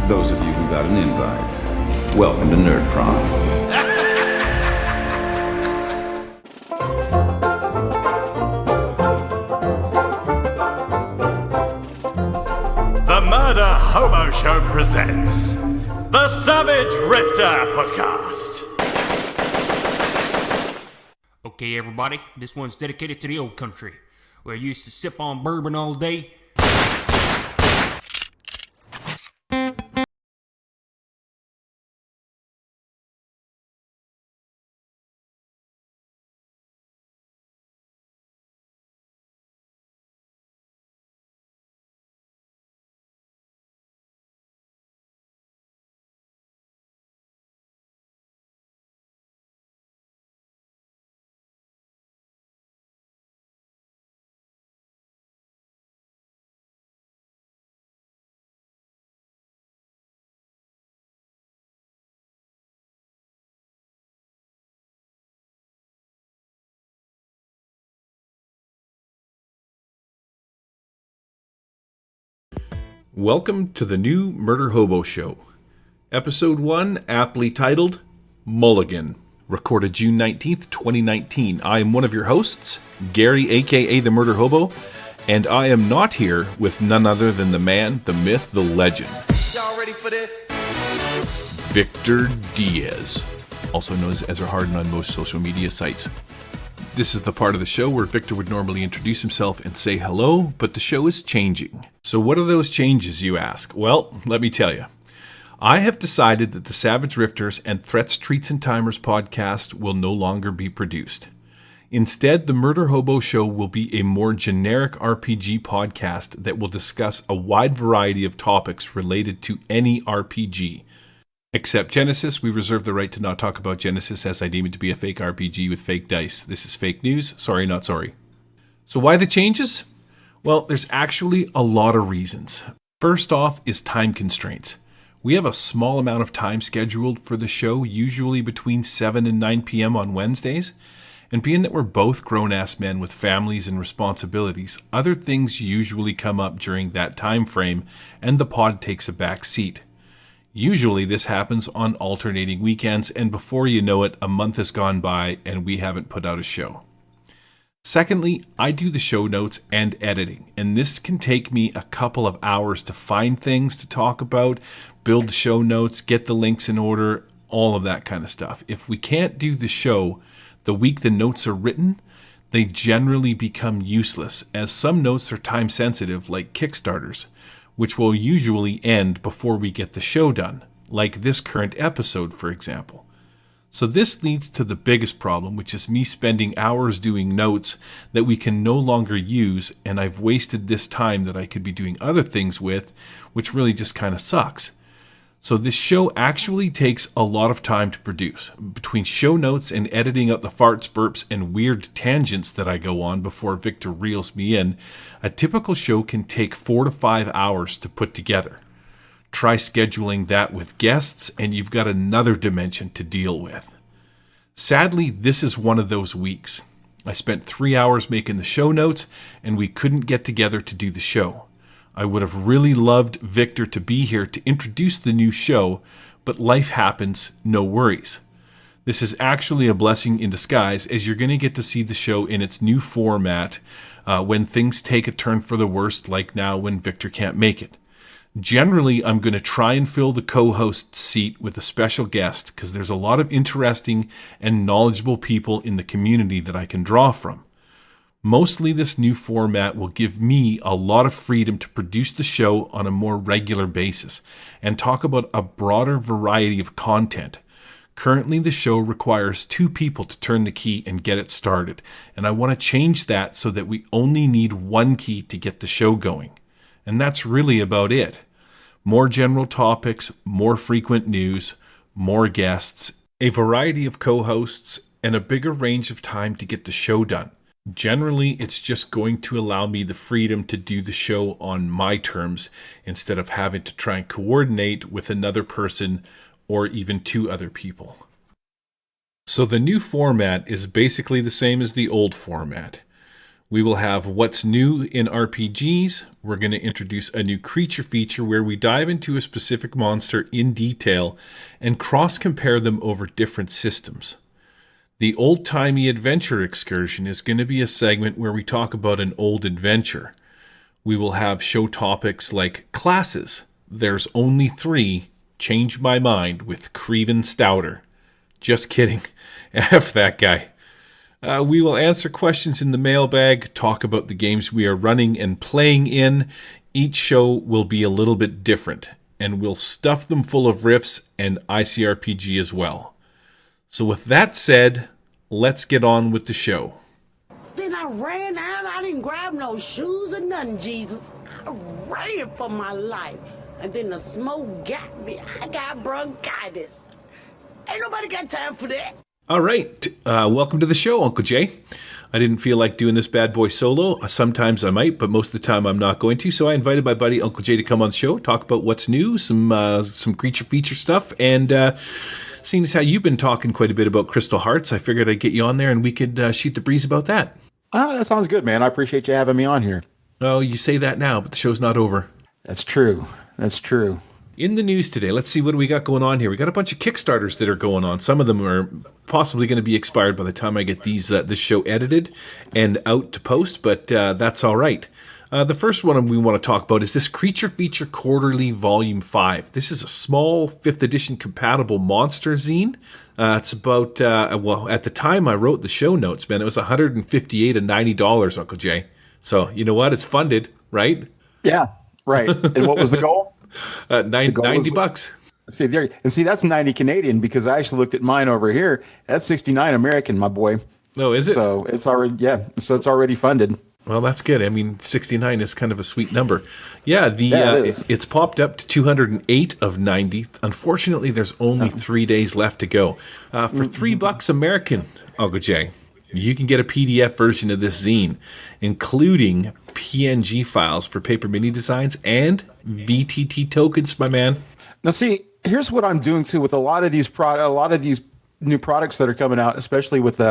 Those of you who got an invite, welcome to Nerd Prom. The Murder Hobo Show presents the Savage Rifter Podcast. Okay, everybody, this one's dedicated to the old country, where I used to sip on bourbon all day. Welcome to the new Murder Hobo Show. Episode 1, aptly titled, Mulligan. Recorded June 19th, 2019. I am one of your hosts, Gary, aka the Murder Hobo, and I am not here with none other than the man, the myth, the legend. Y'all ready for this? Victor Diaz, also known as Ezra Harden on most social media sites. This is the part of the show where Victor would normally introduce himself and say hello, but the show is changing. So what are those changes, you ask? Well, let me tell you. I have decided that the Savage Rifters and Threats, Treats, and Timers podcast will no longer be produced. Instead, the Murder Hobo Show will be a more generic RPG podcast that will discuss a wide variety of topics related to any RPG. Except Genesis, we reserve the right to not talk about Genesis as I deem it to be a fake RPG with fake dice. This is fake news. Sorry, not sorry. So why the changes? Well, there's actually a lot of reasons. First off is time constraints. We have a small amount of time scheduled for the show, usually between 7 and 9 p.m. on Wednesdays. And being that we're both grown-ass men with families and responsibilities, other things usually come up during that time frame, and the pod takes a back seat. Usually this happens on alternating weekends, and before you know it, a month has gone by and we haven't put out a show. Secondly, I do the show notes and editing, and this can take me a couple of hours to find things to talk about, build the show notes, get the links in order, all of that kind of stuff. If we can't do the show the week the notes are written, they generally become useless, as some notes are time sensitive, like Kickstarters, which will usually end before we get the show done, like this current episode, for example. So this leads to the biggest problem, which is me spending hours doing notes that we can no longer use, and I've wasted this time that I could be doing other things with, which really just kind of sucks. So this show actually takes a lot of time to produce. Between show notes and editing out the farts, burps, and weird tangents that I go on before Victor reels me in, a typical show can take 4 to 5 hours to put together. Try scheduling that with guests, and you've got another dimension to deal with. Sadly, this is one of those weeks. I spent 3 hours making the show notes, and we couldn't get together to do the show. I would have really loved Victor to be here to introduce the new show, but life happens, no worries. This is actually a blessing in disguise, as you're going to get to see the show in its new format when things take a turn for the worst, like now when Victor can't make it. Generally, I'm going to try and fill the co-host seat with a special guest, because there's a lot of interesting and knowledgeable people in the community that I can draw from. Mostly this new format will give me a lot of freedom to produce the show on a more regular basis and talk about a broader variety of content. Currently, the show requires 2 people to turn the key and get it started, and I want to change that so that we only need 1 key to get the show going. And that's really about it. More general topics, more frequent news, more guests, a variety of co-hosts, and a bigger range of time to get the show done. Generally, it's just going to allow me the freedom to do the show on my terms instead of having to try and coordinate with another person or even 2 other people. So the new format is basically the same as the old format. We will have what's new in RPGs. We're going to introduce a new creature feature where we dive into a specific monster in detail and cross-compare them over different systems. The old-timey adventure excursion is going to be a segment where we talk about an old adventure. We will have show topics like classes. There's only 3. Change my mind with Creven Stouter. Just kidding. F that guy. We will answer questions in the mailbag, talk about the games we are running and playing in. Each show will be a little bit different, and we'll stuff them full of riffs and ICRPG as well. So with that said, let's get on with the show. Then I ran out. I didn't grab no shoes or nothing, Jesus. I ran for my life. And then the smoke got me. I got bronchitis. Ain't nobody got time for that. All right. Welcome to the show, Uncle Jay. I didn't feel like doing this bad boy solo. Sometimes I might, but most of the time I'm not going to. So I invited my buddy Uncle Jay to come on the show, talk about what's new, some creature feature stuff, and seeing as how you've been talking quite a bit about Crystal Hearts, I figured I'd get you on there and we could shoot the breeze about that. That sounds good, man. I appreciate you having me on here. Oh, you say that now, but the show's not over. That's true. That's true. In the news today, let's see what we got going on here. We got a bunch of Kickstarters that are going on. Some of them are possibly going to be expired by the time I get this show edited and out to post, but that's all right. The first one we want to talk about is this Creature Feature Quarterly Volume 5. This is a small 5th edition compatible monster zine. It's about, at the time I wrote the show notes, man, it was $158 and $90, Uncle Jay. So, you know what? It's funded, right? Yeah, right. And what was the goal? 90 bucks. See there, and see that's 90 Canadian because I actually looked at mine over here. That's 69 American, my boy. Oh, is it? So it's already so it's already funded. Well, that's good. I mean, 69 is kind of a sweet number. Yeah, it's popped up to 208 of 90. Unfortunately, there's only 3 days left to go. For $3 American, Uncle Jay, you can get a PDF version of this zine, including PNG files for paper mini designs and VTT tokens, my man. Now, see, here's what I'm doing too with a lot of these new products that are coming out, especially with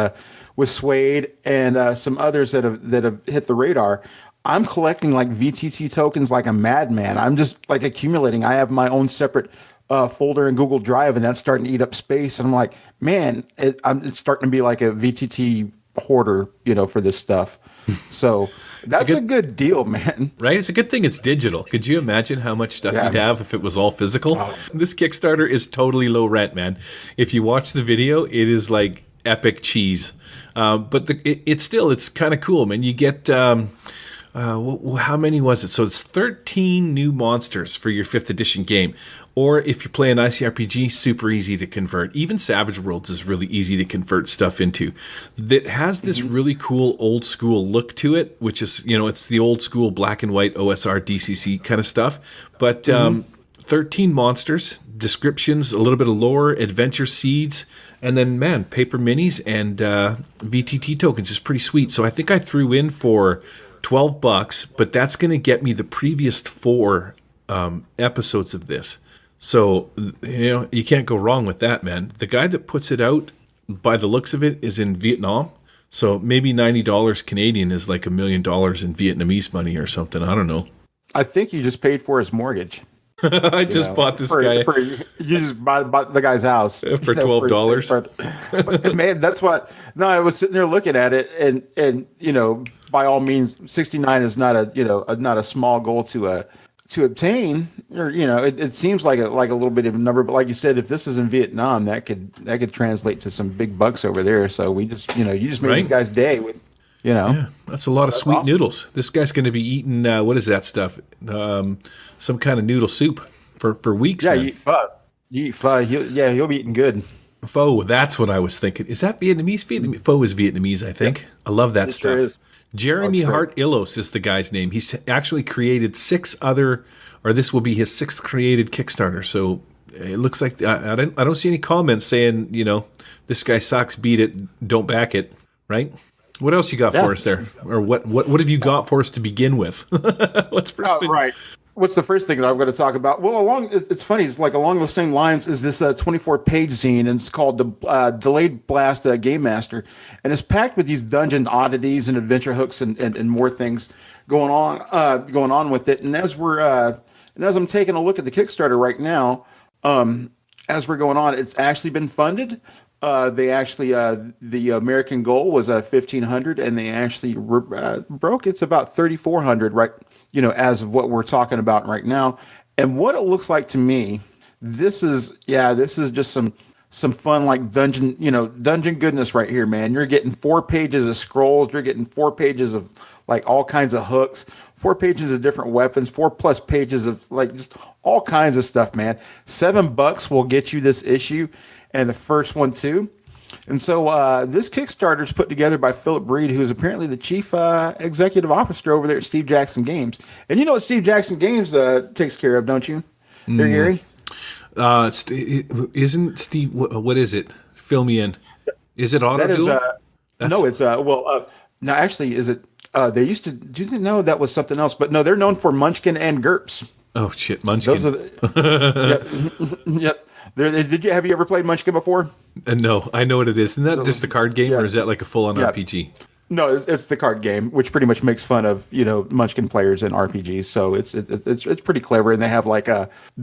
Suede and some others that have hit the radar. I'm collecting like VTT tokens like a madman. I'm just like accumulating. I have my own separate folder in Google Drive, and that's starting to eat up space. And I'm like, man, it's starting to be like a VTT hoarder, for this stuff. So that's a good deal, man. Right? It's a good thing it's digital. Could you imagine how much stuff you'd have if it was all physical? Oh. This Kickstarter is totally low rent, man. If you watch the video, it is like epic cheese. But it's kind of cool, man. You get... how many was it? So it's 13 new monsters for your 5th edition game. Or if you play an ICRPG, super easy to convert. Even Savage Worlds is really easy to convert stuff into. That has this really cool old school look to it, which is, it's the old school black and white OSR DCC kind of stuff. But 13 monsters, descriptions, a little bit of lore, adventure seeds, and then, man, paper minis and VTT tokens is pretty sweet. So I think I threw in for $12, but that's going to get me the previous 4 episodes of this. So, you can't go wrong with that, man. The guy that puts it out, by the looks of it, is in Vietnam. So maybe $90 Canadian is like $1 million in Vietnamese money or something. I don't know. I think you just paid for his mortgage. I just bought this guy. You just bought the guy's house for $12. But, man, that's what. No, I was sitting there looking at it, and by all means, 69 is not a small goal to obtain. Or it seems like a little bit of a number, but like you said, if this is in Vietnam, that could translate to some big bucks over there. So we just you just made this guy's day with. Yeah, that's a lot of sweet noodles. This guy's going to be eating, what is that stuff? Some kind of noodle soup for weeks. Yeah, man. You eat pho. He'll be eating good. Pho, that's what I was thinking. Is that Vietnamese? Pho is Vietnamese, I think. Yep. I love that stuff. Sure is. Jeremy Hart Illos is the guy's name. He's actually created 6 other, or this will be his 6th created Kickstarter. So it looks like, I don't see any comments saying, this guy sucks, beat it, don't back it, right? What else you got for us there? Or what have you got for us to begin with? What's first? Right. What's the first thing that I'm going to talk about? Well, it's funny. It's like along those same lines is this 24-page zine, and it's called the Delayed Blast GameMaster, and it's packed with these dungeon oddities and adventure hooks and more things going on with it. And as I'm taking a look at the Kickstarter right now, as we're going on, it's actually been funded. The American goal was 1,500, and they actually broke. It's about 3,400, right? As of what we're talking about right now, and what it looks like to me, this is just some fun like dungeon goodness right here, man. You're getting 4 pages of scrolls, you're getting 4 pages of like all kinds of hooks, 4 pages of different weapons, 4+ pages of like just all kinds of stuff, man. $7 will get you this issue, and the first one too. And so this Kickstarter is put together by Philip Breed, who's apparently the chief executive officer over there at Steve Jackson Games. And you know what Steve Jackson Games takes care of, don't you? There, Gary? Isn't Steve? What is it? Fill me in. Is it Auto Duel? No, it's no, actually, is it? They used to. Do you know that was something else? But no, they're known for Munchkin and GURPS. Oh shit, Munchkin. Those are yep. Have you ever played Munchkin before? No, I know what it is. Isn't that just a card game, or is that like a full-on RPG? No, it's the card game, which pretty much makes fun of Munchkin players in RPGs. So it's pretty clever, and they have like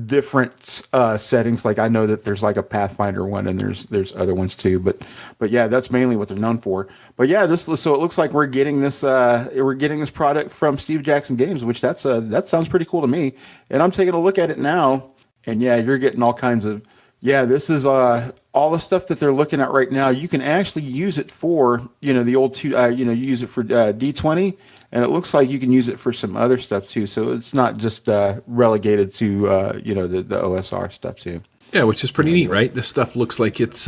different settings. Like I know that there's like a Pathfinder one, and there's other ones too. But yeah, that's mainly what they're known for. But yeah, so it looks like we're getting this product from Steve Jackson Games, which that sounds pretty cool to me. And I'm taking a look at it now, and yeah, you're getting all kinds of. Yeah, this is all the stuff that they're looking at right now. You can actually use it for, the old two, you use it for D20, and it looks like you can use it for some other stuff too. So it's not just relegated to, the OSR stuff too. Yeah, which is pretty neat, right? This stuff looks like it's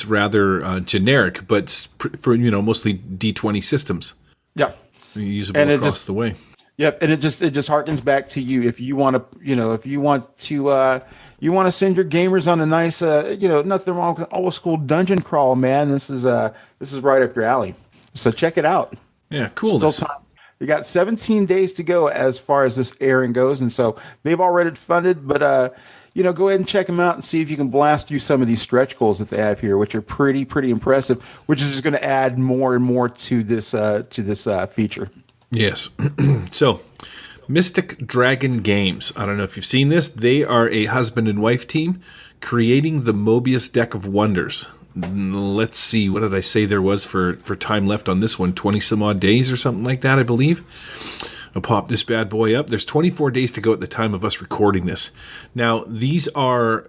rather generic, but for mostly D20 systems. Yeah, usable across the way. Yep, and it just harkens back to you if you want to, you want to send your gamers on a nice, nothing wrong with old school dungeon crawl, man. This is right up your alley. So check it out. Yeah, cool. You got 17 days to go as far as this airing goes, and so they've already funded. But go ahead and check them out and see if you can blast through some of these stretch goals that they have here, which are pretty impressive. Which is just going to add more and more to this feature. Yes. So, Mystic Dragon Games. I don't know if you've seen this. They are a husband and wife team creating the Moebius Deck of Wonders. Let's see. What did I say there was for time left on this one? 20 some odd days or something like that, I believe. I'll pop this bad boy up. There's 24 days to go at the time of us recording this. Now, these are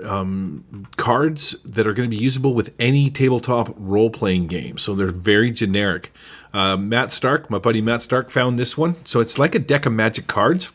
cards that are going to be usable with any tabletop role-playing game. So they're very generic. Matt Stark, my buddy Matt Stark, found this one. So it's like a deck of magic cards.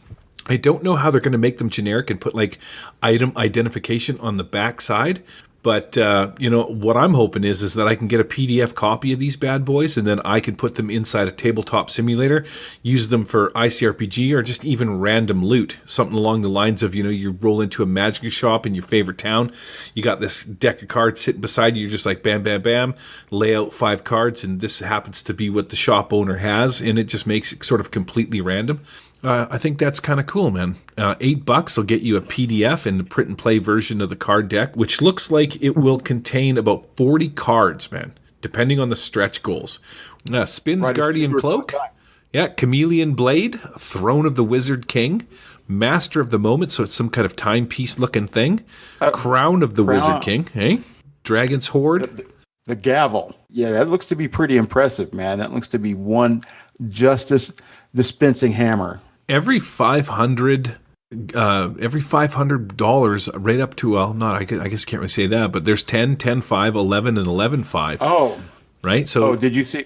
I don't know how they're going to make them generic and put like item identification on the back side. But, what I'm hoping is that I can get a PDF copy of these bad boys, and then I can put them inside a tabletop simulator, use them for ICRPG or just even random loot. Something along the lines of, you roll into a magic shop in your favorite town. You got this deck of cards sitting beside you. You're just like, bam, bam, bam, lay out 5 cards, and this happens to be what the shop owner has, and it just makes it sort of completely random. I think that's kind of cool, man. $8 will get you a PDF and a print and play version of the card deck, which looks like it will contain about 40 cards, man, depending on the stretch goals. Spin's Guardian Cloak. Yeah, Chameleon Blade, Throne of the Wizard King, Master of the Moment, so it's some kind of timepiece looking thing. Crown of the Wizard King, hey? Dragon's Horde. The gavel. Yeah, that looks to be pretty impressive, man. That looks to be one Justice dispensing hammer. Every $500 right up to, I guess can't really say that, but there's 10, 10, 5, 11, and 11, 5. Oh. Right? So did you see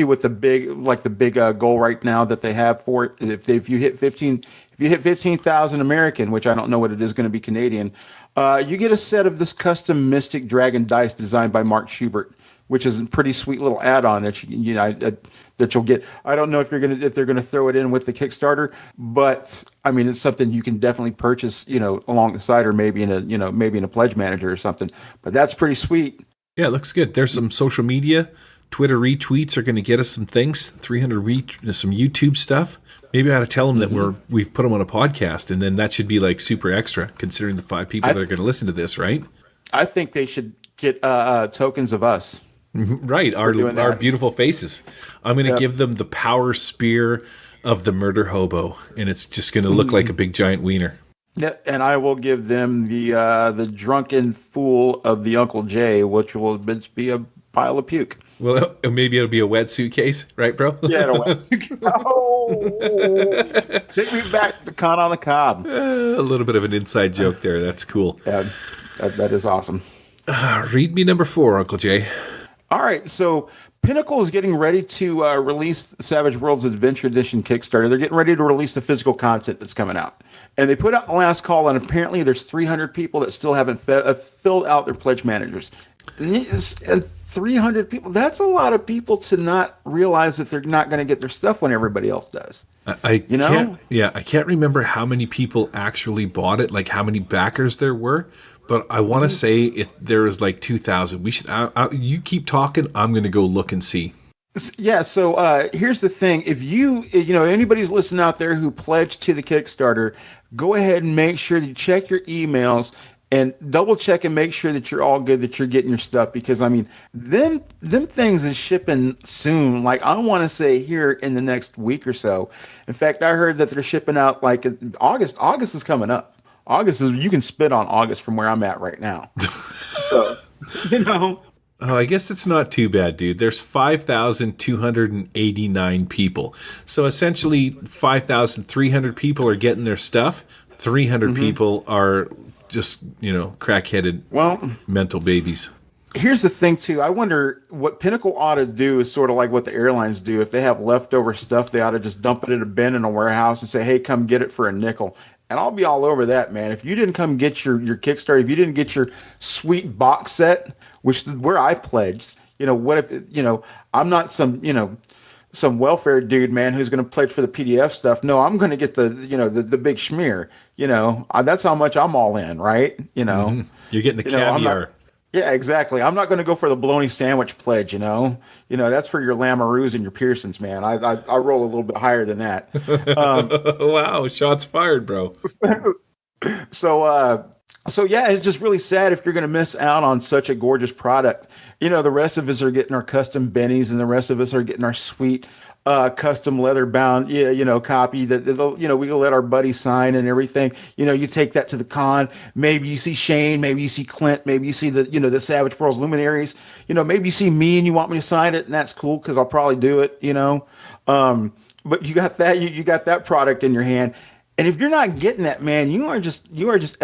what the big goal right now that they have for it? If you hit 15,000 American, which I don't know what it is going to be Canadian, you get a set of this custom Mystic Dragon dice designed by Mark Schubert, which is a pretty sweet little add-on that that you'll get. I don't know if they're gonna throw it in with the Kickstarter, but I mean it's something you can definitely purchase, along the side, or maybe in a pledge manager or something. But that's pretty sweet. Yeah, it looks good. There's some social media Twitter retweets are going to get us some things, 300 some YouTube stuff. Maybe I ought to tell them that we've put them on a podcast, and then that should be like super extra, considering the 5 people that are going to listen to this, right? I think they should get tokens of us. Right, our beautiful faces. I'm going to give them the power spear of the murder hobo, and it's just going to look like a big giant wiener. Yeah, and I will give them the drunken fool of the Uncle Jay, which will be a pile of puke. Well, maybe it'll be a wet suitcase, right, bro? Yeah, a wet suitcase. Oh, take me back to Con on the Cob. A little bit of an inside joke there. That's cool. Yeah, that is awesome. Read me number 4, Uncle Jay. All right, so Pinnacle is getting ready to release Savage Worlds Adventure Edition Kickstarter. They're getting ready to release the physical content that's coming out. And they put out the last call, and apparently there's 300 people that still haven't filled out their pledge managers. And 300 people, that's a lot of people to not realize that they're not going to get their stuff when everybody else does. I can't remember how many people actually bought it, like how many backers there were. But I want to say there was like 2,000. We should. You keep talking. I'm going to go look and see. Yeah. So here's the thing: if anybody's listening out there who pledged to the Kickstarter, go ahead and make sure that you check your emails and double check and make sure that you're all good, that you're getting your stuff. Because I mean, them things is shipping soon. Like I want to say here in the next week or so. In fact, I heard that they're shipping out like in August. August is coming up. August is, you can spit on August from where I'm at right now. So, Oh, I guess it's not too bad, dude. There's 5,289 people. So essentially 5,300 people are getting their stuff. 300 people are just, crack-headed mental babies. Here's the thing, too. I wonder what Pinnacle ought to do is sort of like what the airlines do. If they have leftover stuff, they ought to just dump it in a bin in a warehouse and say, hey, come get it for a nickel. And I'll be all over that, man. If you didn't come get your Kickstarter, if you didn't get your sweet box set, which is where I pledged, what if, I'm not some welfare dude, man, who's going to pledge for the PDF stuff. No, I'm going to get the big schmear, that's how much I'm all in, right? You're getting the caviar. Yeah, exactly. I'm not going to go for the bologna sandwich pledge, that's for your Lamoureux and your Pearsons, man. I roll a little bit higher than that. Wow, shots fired, bro. So yeah, it's just really sad if you're going to miss out on such a gorgeous product. The rest of us are getting our custom bennies, and the rest of us are getting our sweet custom leather bound, copy that, we can let our buddy sign and everything. You take that to the con. Maybe you see Shane, maybe you see Clint, maybe you see the Savage Worlds luminaries. Maybe you see me and you want me to sign it, and that's cool because I'll probably do it. But you got that, you got that product in your hand. And if you're not getting that, man, you are just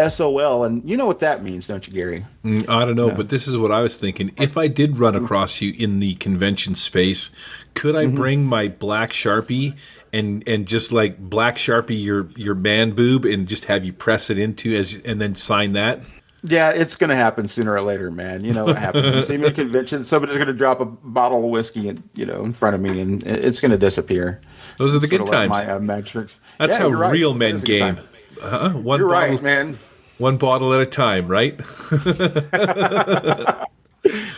SOL, and you know what that means, don't you, Gary? I don't know, but this is what I was thinking. If I did run across you in the convention space, could I bring my black Sharpie and just like black Sharpie your man boob and just have you press it into and then sign that? Yeah, it's going to happen sooner or later, man. You know what happens. You see me at a convention, somebody's going to drop a bottle of whiskey in front of me, and it's going to disappear. Those are the good times. My metrics. That's how real men game. You're right, man. One bottle at a time, right?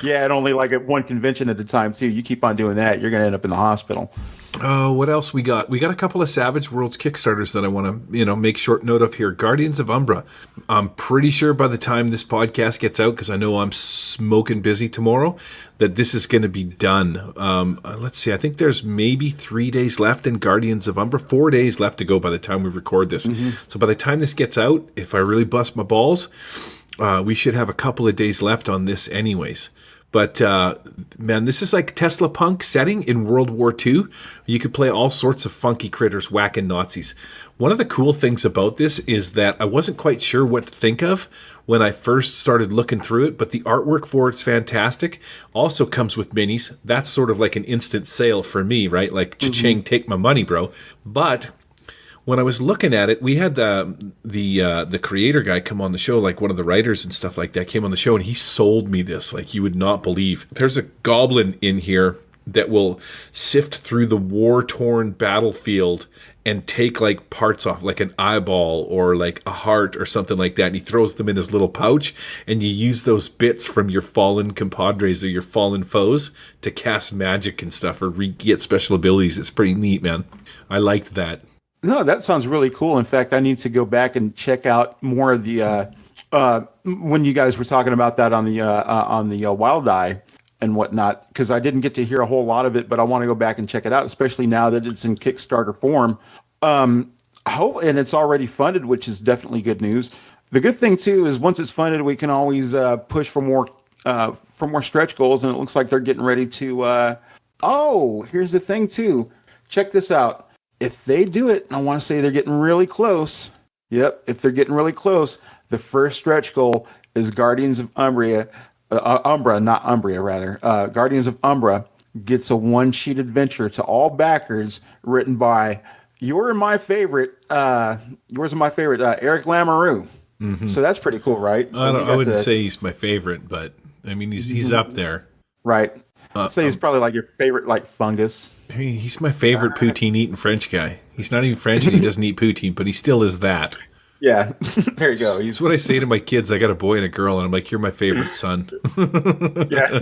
Yeah, and only like at one convention at a time, too. You keep on doing that, you're going to end up in the hospital. Oh, what else we got? We got a couple of Savage Worlds Kickstarters that I want to, make short note of here. Guardians of Umbra. I'm pretty sure by the time this podcast gets out, because I know I'm smoking busy tomorrow, that this is going to be done. Let's see. I think there's maybe 3 days left in Guardians of Umbra. 4 days left to go by the time we record this. So by the time this gets out, if I really bust my balls, we should have a couple of days left on this anyways. But, man, this is like Tesla Punk setting in World War II. You could play all sorts of funky critters whacking Nazis. One of the cool things about this is that I wasn't quite sure what to think of when I first started looking through it, but the artwork for it's fantastic. Also comes with minis. That's sort of like an instant sale for me, right? Like, cha-ching, take my money, bro. But when I was looking at it, we had the creator guy come on the show, like one of the writers and stuff like that came on the show, and he sold me this like you would not believe. There's a goblin in here that will sift through the war-torn battlefield and take like parts off, like an eyeball or like a heart or something like that. And he throws them in his little pouch, and you use those bits from your fallen compadres or your fallen foes to cast magic and stuff or get special abilities. It's pretty neat, man. I liked that. No, that sounds really cool. In fact, I need to go back and check out more of the when you guys were talking about that on the Wild Eye and whatnot, because I didn't get to hear a whole lot of it, but I want to go back and check it out, especially now that it's in Kickstarter form. And it's already funded, which is definitely good news. The good thing too is once it's funded, we can always push for more stretch goals, and it looks like they're getting ready to. Here's the thing too. Check this out. If they do it, and I want to say they're getting really close. Yep, if they're getting really close, the first stretch goal is Guardians of Umbra. Guardians of Umbra gets a one-sheet adventure to all backers written by yours and my favorite, Eric Lamoureux. Mm-hmm. So that's pretty cool, right? So I wouldn't say he's my favorite, but I mean, he's up there. Right. I'd say he's probably like your favorite, like fungus. I mean, he's my favorite poutine-eating French guy. He's not even French and he doesn't eat poutine, but he still is that. Yeah, there you go. That's what I say to my kids. I got a boy and a girl, and I'm like, "You're my favorite son." Yeah,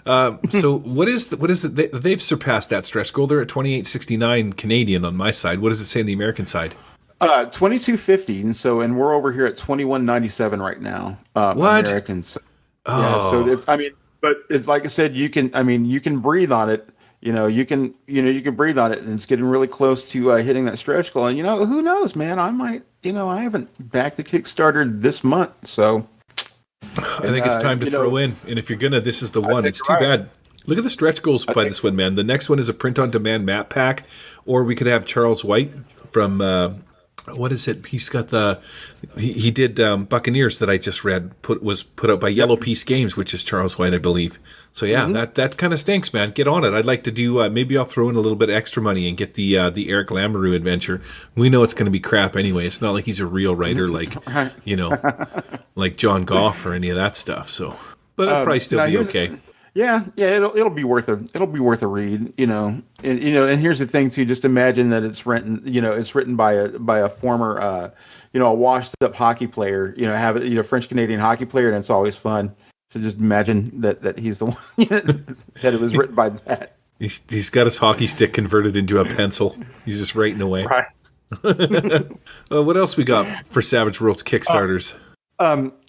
right. So what is it? They've surpassed that stretch goal. They're at 28.69 Canadian on my side. What does it say on the American side? 22.50, and we're over here at 21.97 right now. What? Americans? Yeah, so it's. I mean, but it's like I said, you can breathe on it. You can breathe on it, and it's getting really close to hitting that stretch goal. And who knows, man? I might, I haven't backed the Kickstarter this month, so I think it's time to throw in. And if you're gonna, this is the one. It's too bad. Look at the stretch goals by this one, man. The next one is a print-on-demand map pack, or we could have Charles White from. What is it? He's got he did Buccaneers that I just read. Was put out by Yellow Piece Games, which is Charles White, I believe. So yeah, that kind of stinks, man. Get on it. I'd like to do. Maybe I'll throw in a little bit extra money and get the Eric Lamoureux adventure. We know it's going to be crap anyway. It's not like he's a real writer, like like John Goff or any of that stuff. So, but it'll probably still be okay. Yeah, it'll be worth a read, and here's the thing too. Just imagine that it's written by a former, a washed up hockey player, French Canadian hockey player, and it's always fun to just imagine that he's the one that it was written by that. He's got his hockey stick converted into a pencil. He's just writing away. Right. What else we got for Savage Worlds Kickstarters?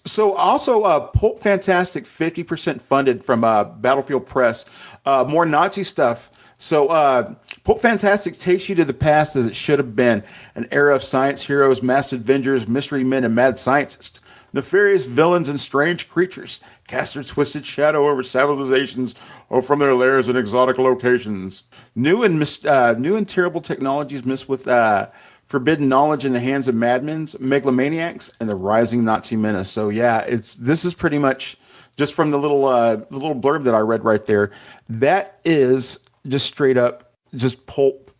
So also, Pulp Fantastic 50% funded from Battlefield Press. More Nazi stuff. So Pulp Fantastic takes you to the past as it should have been. An era of science heroes, masked avengers, mystery men, and mad scientists. Nefarious villains and strange creatures cast their twisted shadow over civilizations or from their lairs in exotic locations. New and terrible technologies mixed with forbidden knowledge in the hands of madmen, megalomaniacs, and the rising Nazi menace. So yeah, this is pretty much just from the little blurb that I read right there. That is just straight up just pulp,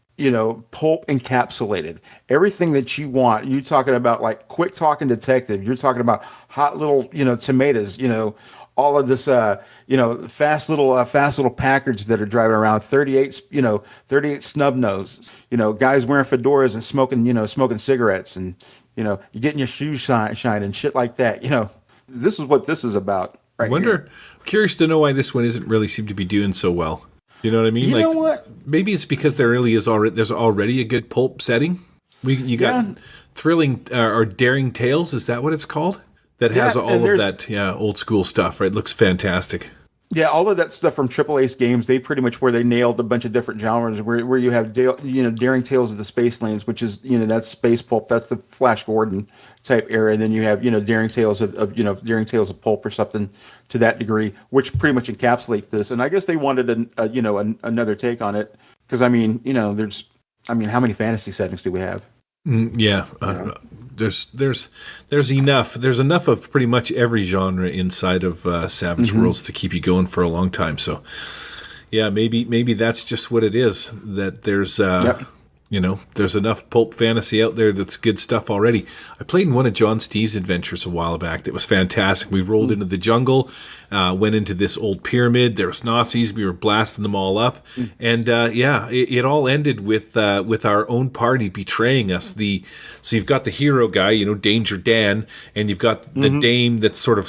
pulp encapsulated. Everything that you want. You're talking about like quick talking detective. You're talking about hot little, tomatoes. All of this, fast little Packards that are driving around, 38 snub noses, guys wearing fedoras and smoking cigarettes, and you're getting your shoes shining, shit like that. This is what this is about. Right. I'm curious to know why this one isn't really seem to be doing so well. You know what I mean? You know what? Maybe it's because there's already a good pulp setting. You got thrilling or daring tales. Is that what it's called? That has all of that, old school stuff, right? Looks fantastic. Yeah, all of that stuff from Triple Ace Games, they pretty much where they nailed a bunch of different genres. Where you have Daring Tales of the Space Lanes, which is that's space pulp, that's the Flash Gordon type era, and then you have Daring Tales of Daring Tales of Pulp or something to that degree, which pretty much encapsulate this. And I guess they wanted another take on it because how many fantasy settings do we have? There's enough of pretty much every genre inside of Savage Worlds to keep you going for a long time. So yeah, maybe that's just what it is, that there's You know, there's enough pulp fantasy out there that's good stuff already. I played in one of John Steve's adventures a while back that was fantastic. We rolled into the jungle, went into this old pyramid. There was Nazis. We were blasting them all up. And it all ended with our own party betraying us. So you've got the hero guy, you know, Danger Dan, and you've got the dame that's sort of,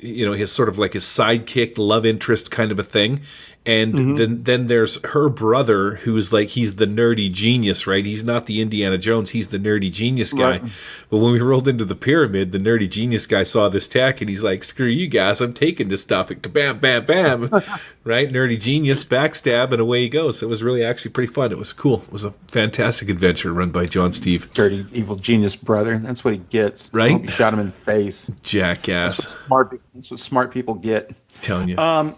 his sort of like his sidekick, love interest kind of a thing. And then there's her brother, who's like, he's the nerdy genius, right? He's not the Indiana Jones. He's the nerdy genius guy. Right. But when we rolled into the pyramid, the nerdy genius guy saw this tech, and he's like, screw you guys, I'm taking this stuff. And bam, bam, bam. Right? Nerdy genius, backstab, and away he goes. So it was really actually pretty fun. It was cool. It was a fantastic adventure run by John Steve. Dirty, evil genius brother. That's what he gets. Right? Hope you shot him in the face. Jackass. That's what smart people get. Telling you.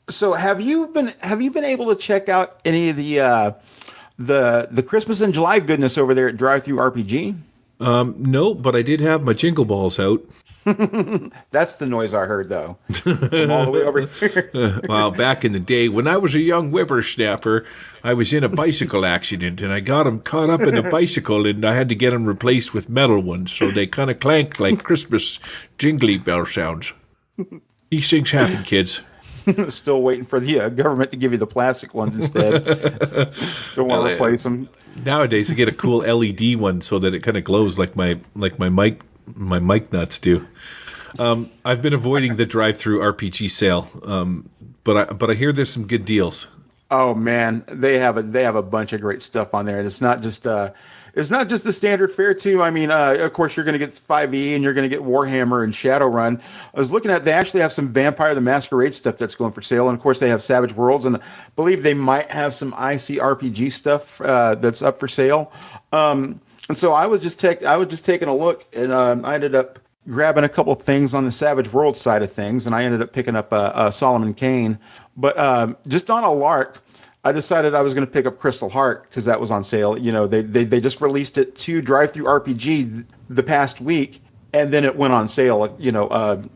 So have you been able to check out any of the Christmas in July goodness over there at Drive-Thru RPG? No, but I did have my jingle balls out. That's the noise I heard, though. From all the way over here. Well, back in the day, when I was a young whippersnapper, I was in a bicycle accident, and I got them caught up in a bicycle, and I had to get them replaced with metal ones, so they kind of clanked like Christmas jingly bell sounds. These things happen, kids. Still waiting for the government to give you the plastic ones instead. Don't want to replace them. Nowadays, you get a cool LED one so that it kind of glows like my mic nuts do. I've been avoiding the Drive-Thru RPG sale, but I hear there's some good deals. Oh man, they have a bunch of great stuff on there, and it's not just the standard fare too. I mean, of course you're going to get 5e and you're going to get Warhammer and Shadowrun. I was looking at, they actually have some Vampire the Masquerade stuff that's going for sale, and of course they have Savage Worlds, and I believe they might have some ICRPG stuff that's up for sale. And so I was just taking a look, and I ended up grabbing a couple things on the Savage World side of things, and I ended up picking up Solomon Kane. But just on a lark, I decided I was going to pick up Crystal Heart because that was on sale. You know, they just released it to Drive-Thru RPG the past week, and then it went on sale, you know,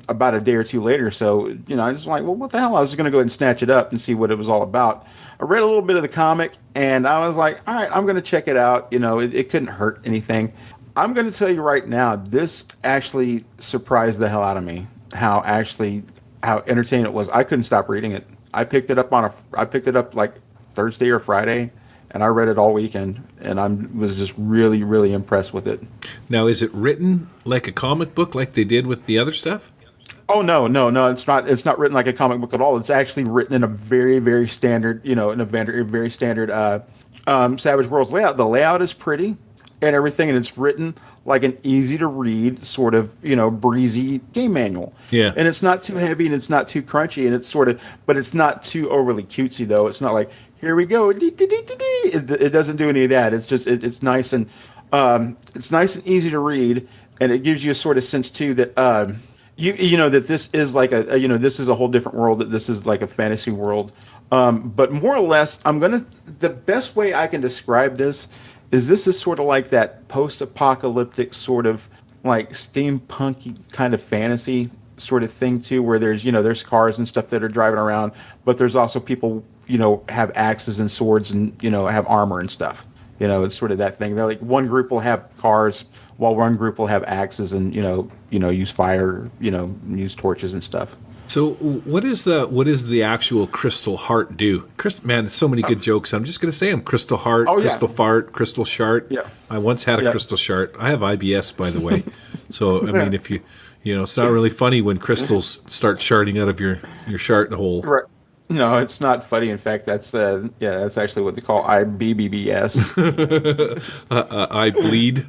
about a day or two later. So, you know, I just like, well, what the hell? I was going to go ahead and snatch it up and see what it was all about. I read a little bit of the comic, and I was like, all right, I'm going to check it out. You know, it couldn't hurt anything. I'm going to tell you right now, this actually surprised the hell out of me. How entertaining it was. I couldn't stop reading it. I picked it up like Thursday or Friday, and I read it all weekend, and I was just really, really impressed with it. Now, is it written like a comic book, like they did with the other stuff? Oh no, it's not. It's not written like a comic book at all. It's actually written in a very, very standard, you know, very standard Savage Worlds layout. The layout is pretty and everything, and it's written like an easy to read sort of, you know, breezy game manual. Yeah. And it's not too heavy and it's not too crunchy, and it's sort of, but it's not too overly cutesy though. It's not like, here we go. It doesn't do any of that. It's just, it's nice and easy to read, and it gives you a sort of sense too that you know that this is like this is a whole different world, that this is like a fantasy world. But more or less, the best way I can describe this is sort of like that post-apocalyptic sort of like steampunky kind of fantasy sort of thing too, where there's cars and stuff that are driving around, but there's also people, you know, have axes and swords and, you know, have armor and stuff. You know, it's sort of that thing. They're like, one group will have cars while one group will have axes and, you know, use fire, you know, use torches and stuff. So what is the actual Crystal Heart do? Man, so many good jokes. I'm just going to say them. Crystal Heart, Crystal Fart, Crystal Shart. Yeah. I once had a Crystal Shart. I have IBS, by the way. So, I mean, if you know, it's not really funny when crystals start sharding out of your shart hole. Right. No, it's not funny. In fact, that's actually what they call IBBBS. I bleed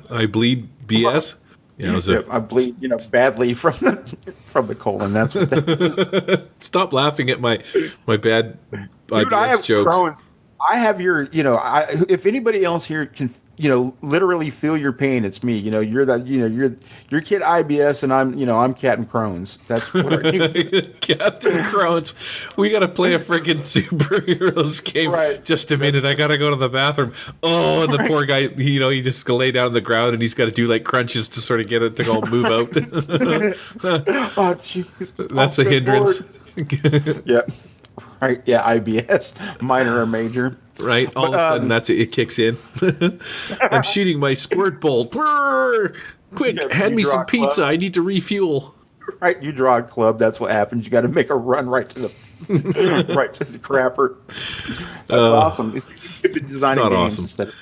BS. Yeah, I bleed, you know, badly from the colon. That's what that is. Stop laughing at my bad IBS Dude, I have jokes. Crohn's. I have your, you know, if anybody else here can, you know, literally feel your pain, it's me. You know, you're Kid IBS, and I'm Captain Crohn's. That's what Captain Crohn's. We got to play a friggin' superheroes game. Right. Just a minute, I got to go to the bathroom. Oh, and the poor guy, you know, he just lay down on the ground, and he's got to do like crunches to sort of get it to all move out. Oh, jeez. That's a hindrance. Yeah. Right. Yeah. IBS, minor or major. Right? All of a sudden, that's it kicks in. I'm shooting my squirt bolt. Brrr! Quick, hand me some pizza. I need to refuel. Right, you draw a club. That's what happens. You got to make a run right to the right to the crapper. That's awesome. It's designing not games awesome. instead of.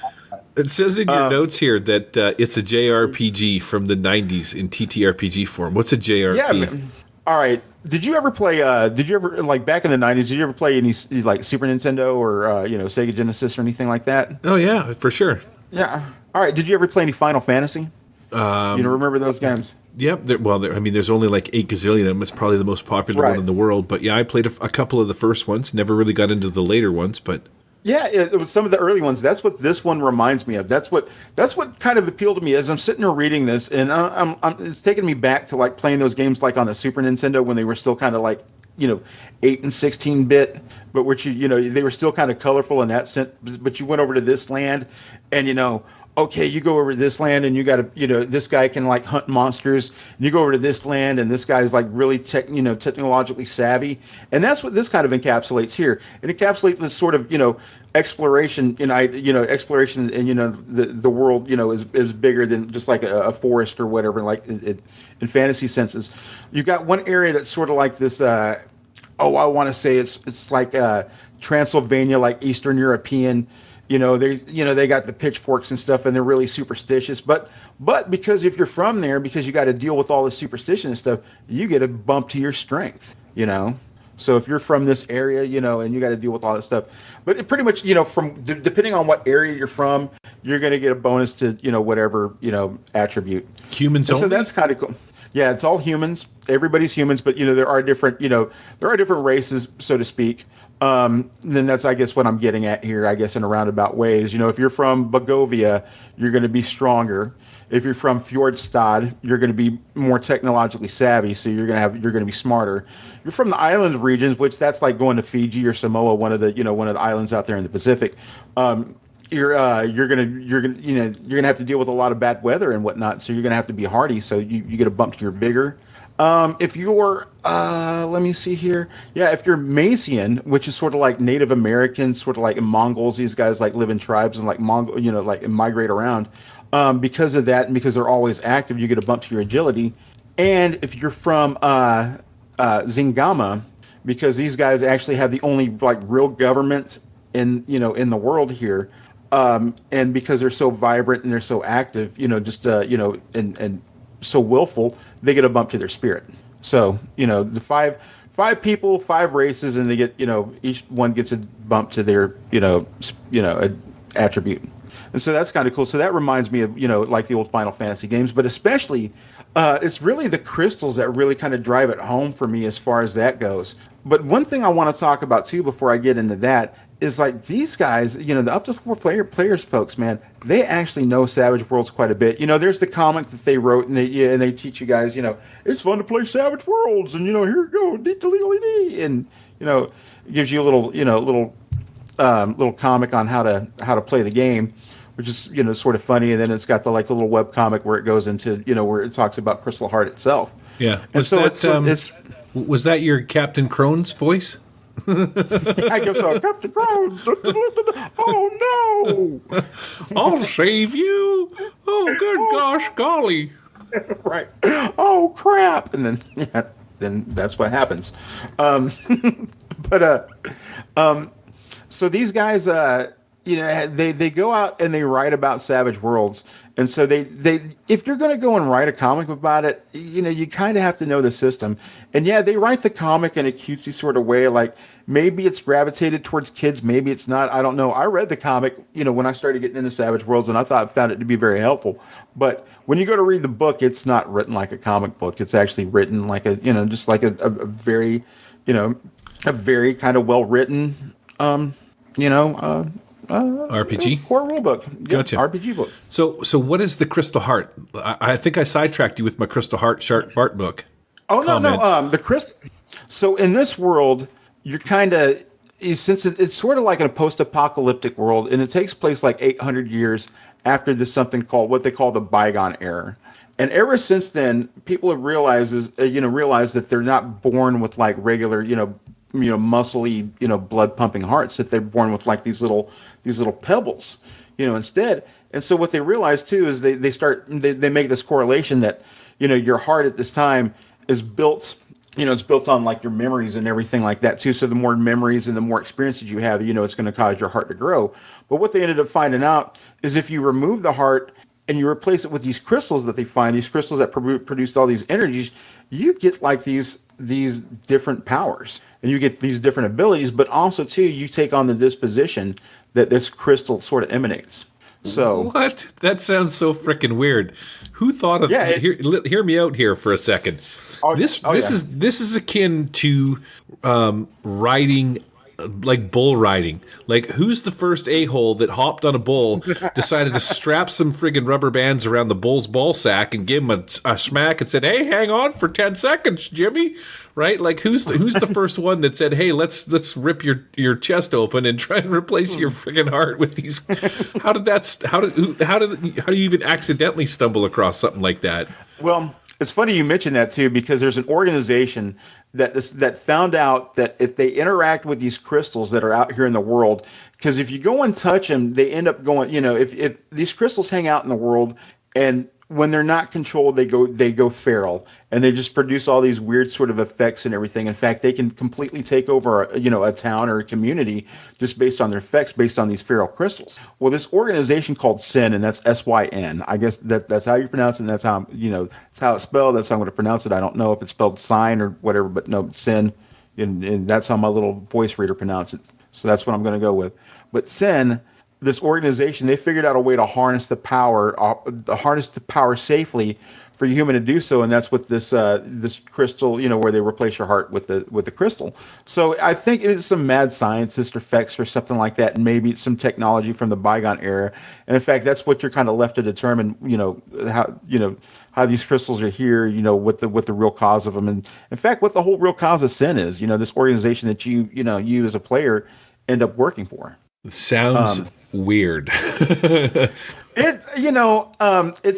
It says in your notes here that it's a JRPG from the 90s in TTRPG form. What's a JRPG? Yeah, man. All right. Did you ever play? Did you ever like back in the 90s? Did you ever play any like Super Nintendo or Sega Genesis or anything like that? Oh yeah, for sure. Yeah. All right. Did you ever play any Final Fantasy? Remember those games? Yep. There's only like 8 gazillion of them. It's probably the most popular one in the world. But yeah, I played a couple of the first ones. Never really got into the later ones, but. Yeah, it was some of the early ones. That's what this one reminds me of. That's what kind of appealed to me as I'm sitting there reading this, and it's taking me back to like playing those games like on the Super Nintendo when they were still kind of like 8 and 16-bit, but which they were still kind of colorful in that sense. But you went over to this land, and okay, you go over to this land and you got to, this guy can like hunt monsters. And you go over to this land and this guy's like really technologically savvy. And that's what this kind of encapsulates here. It encapsulates this sort of, exploration, exploration and, the world, is bigger than just like a forest or whatever, like in fantasy senses. You got one area that's sort of like this, I want to say it's like Transylvania, like Eastern European. They got the pitchforks and stuff, and they're really superstitious. But because if you're from there, because you got to deal with all the superstition and stuff, you get a bump to your strength. So if you're from this area, and you got to deal with all that stuff. But it pretty much, from depending on what area you're from, you're going to get a bonus to whatever attribute. Humans only. So that's kind of cool. Yeah, it's all humans. Everybody's humans, but there are different races, so to speak. Then that's, I guess, what I'm getting at here, I guess, in a roundabout ways. If you're from Bogovia, you're going to be stronger. If you're from Fjordstad, you're going to be more technologically savvy, so you're going to be smarter. You're from the island regions, which that's like going to Fiji or Samoa, one of the islands out there in the Pacific. You're gonna have to deal with a lot of bad weather and whatnot, so you're gonna have to be hardy. So you get a bump to your vigor. If you're, let me see here. Yeah, if you're Macian, which is sort of like Native Americans, sort of like Mongols, these guys like live in tribes and like and migrate around. Because of that and because they're always active, you get a bump to your agility. And if you're from Zingama, because these guys actually have the only like real government in the world here, and because they're so vibrant and they're so active, and so willful, they get a bump to their spirit. So, the five people, 5 races, and they get, each one gets a bump to their, attribute. And so that's kind of cool. So that reminds me of, like the old Final Fantasy games, but especially, it's really the crystals that really kind of drive it home for me as far as that goes. But one thing I want to talk about too, before I get into that, is like these guys, the up to 4 players folks, man, they actually know Savage Worlds quite a bit. There's the comic that they wrote, and they teach you guys, it's fun to play Savage Worlds, and here you go, dee, and it gives you a little, little comic on how to play the game, which is sort of funny. And then it's got the little web comic where it goes into where it talks about Crystal Heart itself. Yeah, and so it's was that your Captain Crone's voice? I guess so. Captain Crones. Oh no! I'll save you. Oh, good gosh, golly! Right. Oh crap! And then that's what happens. So these guys, they go out and they write about Savage Worlds, and so they if you're going to go and write a comic about it, you kind of have to know the system. And yeah, they write the comic in a cutesy sort of way, like maybe it's gravitated towards kids, maybe it's not. I don't know. I read the comic, when I started getting into Savage Worlds, and I found it to be very helpful. But when you go to read the book, it's not written like a comic book. It's actually written like just like a very, a very kind of well written, RPG core rule book. Gotcha. RPG book. So what is the Crystal Heart? I think I sidetracked you with my Crystal Heart Sharp Bart book. Oh no, the crystal. So in this world, you're kind of, since it's sort of like in a post-apocalyptic world, and it takes place like 800 years after this something called what they call the bygone era. And ever since then, people have realized that they're not born with like regular, muscly, blood pumping hearts, that they're born with like these little little pebbles, instead. And so what they realize too is they make this correlation that, your heart at this time is built, it's built on like your memories and everything like that too. So the more memories and the more experiences you have, it's going to cause your heart to grow. But what they ended up finding out is if you remove the heart and you replace it with these crystals that they find, these crystals that produce all these energies, you get like these different powers and you get these different abilities, but also too, you take on the disposition that this crystal sort of emanates. So what? That sounds so freaking weird. Who thought of that? Hear me out here for a second. This is akin to riding, like bull riding. Like, who's the first a-hole that hopped on a bull, decided to strap some friggin' rubber bands around the bull's ball sack and give him a smack and said, "Hey, hang on for 10 seconds, Jimmy." Right? Like, who's the first one that said, "Hey, let's rip your chest open and try and replace your friggin' heart with these"? How do you even accidentally stumble across something like that? Well, it's funny you mentioned that too, because there's an organization that found out that if they interact with these crystals that are out here in the world, because if you go and touch them, they end up going, if these crystals hang out in the world, and when they're not controlled, they go feral, and they just produce all these weird sort of effects and everything. In fact, they can completely take over a town or a community just based on their effects, based on these feral crystals. Well, this organization called SYN, and that's SYN. I guess that's how you pronounce it. And that's how that's how it's spelled. That's how I'm going to pronounce it. I don't know if it's spelled sign or whatever, but no, SYN, and that's how my little voice reader pronounces it. So that's what I'm going to go with. But SYN, this organization, they figured out a way to harness the power safely for a human to do so, and that's with this crystal, where they replace your heart with the crystal. So I think it is some mad scientist effects or something like that, and maybe it's some technology from the bygone era. And in fact, that's what you're kind of left to determine, how these crystals are here, what the real cause of them, and in fact, what the whole real cause of SYN is. This organization that you as a player end up working for. It sounds weird. It's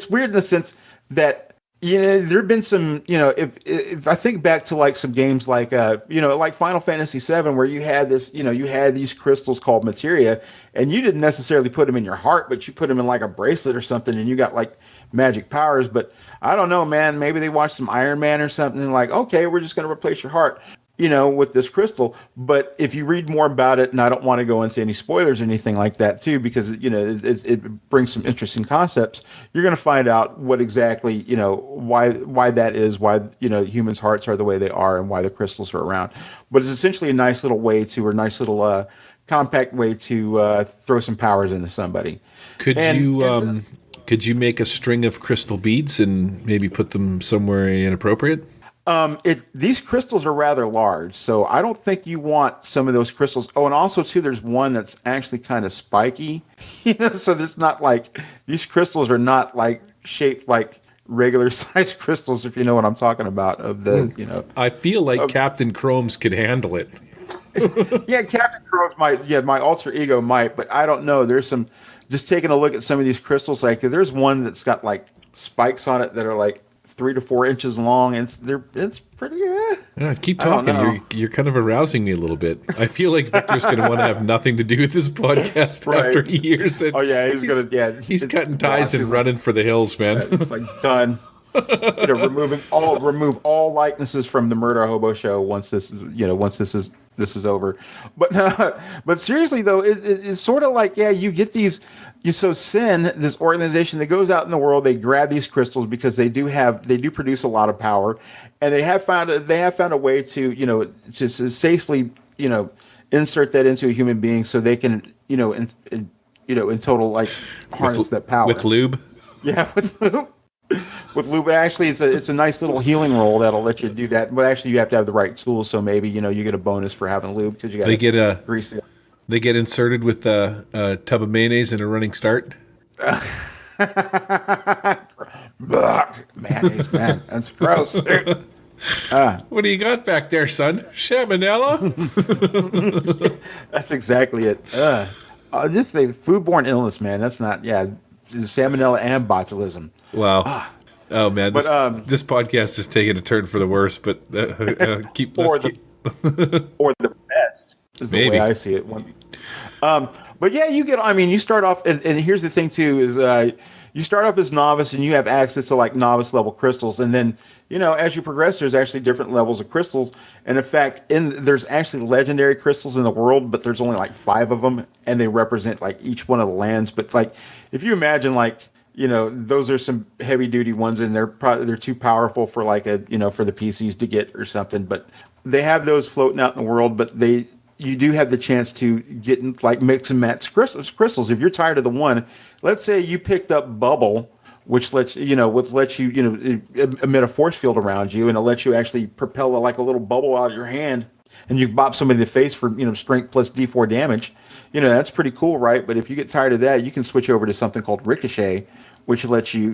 weird in the sense that there have been some, if I think back to like some games like like Final Fantasy VII, where you had this, you had these crystals called materia, and you didn't necessarily put them in your heart, but you put them in like a bracelet or something, and you got like magic powers. But I don't know, man. Maybe they watched some Iron Man or something, and like, okay, we're just going to replace your heart, with this crystal. But if you read more about it, and I don't want to go into any spoilers or anything like that too, because it brings some interesting concepts, you're going to find out what exactly, why that is, why, humans' hearts are the way they are, and why the crystals are around. But it's essentially a nice little way to, or nice little compact way to throw some powers into somebody. Could you make a string of crystal beads and maybe put them somewhere inappropriate? These crystals are rather large, so I don't think you want some of those crystals. Oh, and also too, there's one that's actually kind of spiky, so there's not like, these crystals are not like shaped like regular size crystals, if you know what I'm talking about. I feel like Captain Chromes could handle it. Yeah, Captain Chromes might. Yeah, my alter ego might, but I don't know. There's some. Just taking a look at some of these crystals, like there's one that's got like spikes on it that are like 3 to 4 inches long, and it's pretty. Yeah, keep talking. You're kind of arousing me a little bit. I feel like Victor's going to want to have nothing to do with this podcast after years. And he's gonna. Yeah, he's cutting ties and running for the hills, man. It's like done. Remove all likenesses from the Murder Hobo Show once this is over. But seriously though, it's sort of like, you get these. So SYN, this organization that goes out in the world, they grab these crystals because they do produce a lot of power, and they have found a way to to safely insert that into a human being so they can in total like harness that power with lube. Yeah, with lube. With lube, actually, it's a nice little healing roll that'll let you do that. But actually, you have to have the right tools. So maybe you get a bonus for having lube because you got to grease it. They get inserted with a tub of mayonnaise and a running start. Mayonnaise, man, that's gross. What do you got back there, son? Salmonella? That's exactly it. Just the foodborne illness, man. That's not. Yeah, salmonella and botulism. Wow. Oh man, this podcast is taking a turn for the worse. But or the best is the way I see it. But yeah, you start off, and here's the thing too, is you start off as novice and you have access to like novice level crystals. And then, as you progress, there's actually different levels of crystals. And in fact, there's actually legendary crystals in the world, but there's only like 5 of them and they represent like each one of the lands. But like, if you imagine like, those are some heavy duty ones and they're too powerful for like for the PCs to get or something, but they have those floating out in the world, but you do have the chance to get like mix and match crystals. If you're tired of the one, let's say you picked up Bubble, which lets you emit a force field around you, and it lets you actually propel like a little bubble out of your hand, and you bop somebody in the face for strength plus D4 damage. That's pretty cool, right? But if you get tired of that, you can switch over to something called Ricochet, which lets you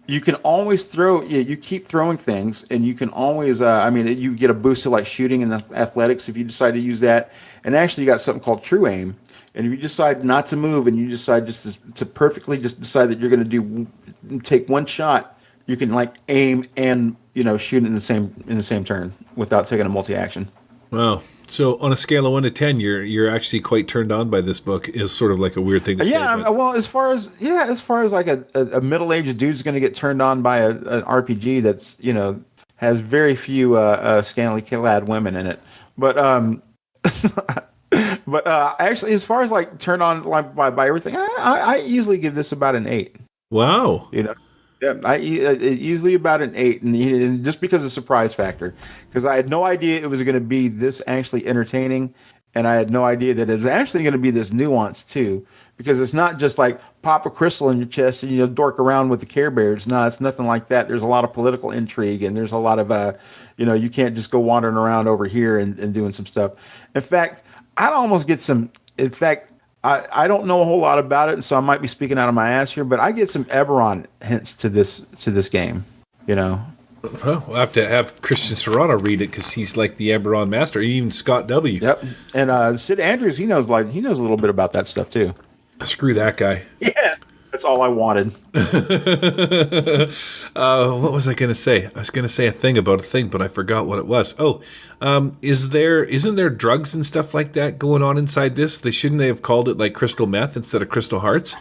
you can always throw. You keep throwing things, and you can always. You get a boost to like shooting and athletics if you decide to use that. And actually, you got something called True Aim. And if you decide not to move, and you decide just to perfectly just decide that you're going to take one shot, you can like aim and shoot in the same turn without taking a multi-action. Wow. So on a scale of 1 to 10, you're actually quite turned on by this book. Is sort of like a weird thing to say. Yeah, well, as far as like a middle-aged dude's going to get turned on by an RPG that's has very few scantily clad women in it, but but actually, as far as like turned on like by everything, I easily give this about an 8. Wow. Yeah, I easily about an 8, and just because of surprise factor, because I had no idea it was going to be this actually entertaining, and I had no idea that it's actually going to be this nuance too, because it's not just like pop a crystal in your chest and dork around with the Care Bears. No, it's nothing like that. There's a lot of political intrigue, and there's a lot of you can't just go wandering around over here and doing some stuff. In fact, I'd almost get some. In fact, I don't know a whole lot about it, so I might be speaking out of my ass here, but I get some Eberron hints to this game. Well, we'll have to have Christian Serrano read it because he's like the Eberron master. Even Scott W. Yep, and Sid Andrews, he knows a little bit about that stuff too. Screw that guy. Yeah, that's all I wanted. What was I going to say? I was going to say a thing about a thing, but I forgot what it was. Oh, isn't there drugs and stuff like that going on inside this? Shouldn't they have called it like crystal meth instead of crystal hearts?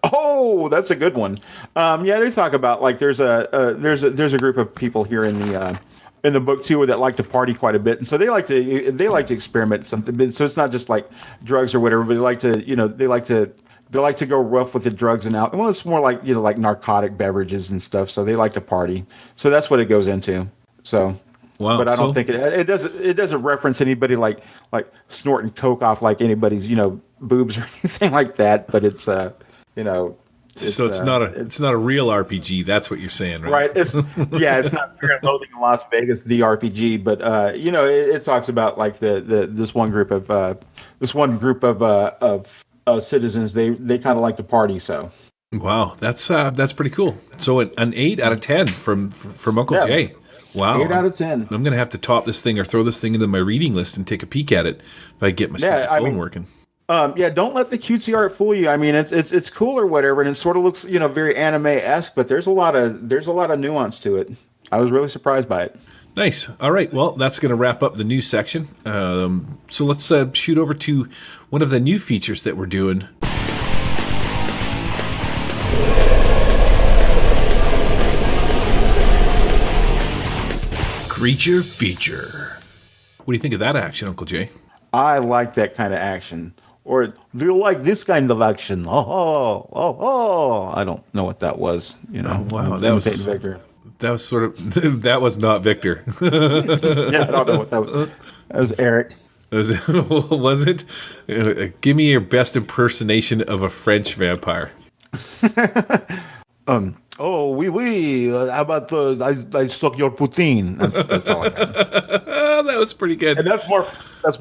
Oh, that's a good one. Yeah, they talk about like there's a group of people here in the book too that like to party quite a bit, and so they like to experiment something. So it's not just like drugs or whatever, but they like to go rough with the drugs and alcohol. Well, it's more like like narcotic beverages and stuff. So they like to party. So that's what it goes into. So. Wow, but I don't think it doesn't reference anybody like snorting coke off like anybody's boobs or anything like that. But it's so it's not a real RPG. That's what you're saying, right? Right. It's not Fear and Loathing in Las Vegas, the RPG, but it talks about like this one group of citizens. They kind of like to party. So wow, that's pretty cool. So an 8 out of 10 from Uncle Jay. Wow. 8 out of 10. I'm going to have to top this thing or throw this thing into my reading list and take a peek at it if I get my phone working. Don't let the cutesy art fool you. I mean, it's cool or whatever, and it sort of looks, very anime-esque, but there's a lot of nuance to it. I was really surprised by it. Nice. All right. Well, that's going to wrap up the news section. So let's shoot over to one of the new features that we're doing. Creature feature. What do you think of that action, Uncle Jay? I like that kind of action. Or do you like this kind of action? Oh. I don't know what that was. Wow, that was Victor. That was sort of that was not Victor. Yeah, I don't know what that was. That was Eric. Was it? Give me your best impersonation of a French vampire. Oh, oui. How about I suck your poutine? That's all I got. That was pretty good. And that's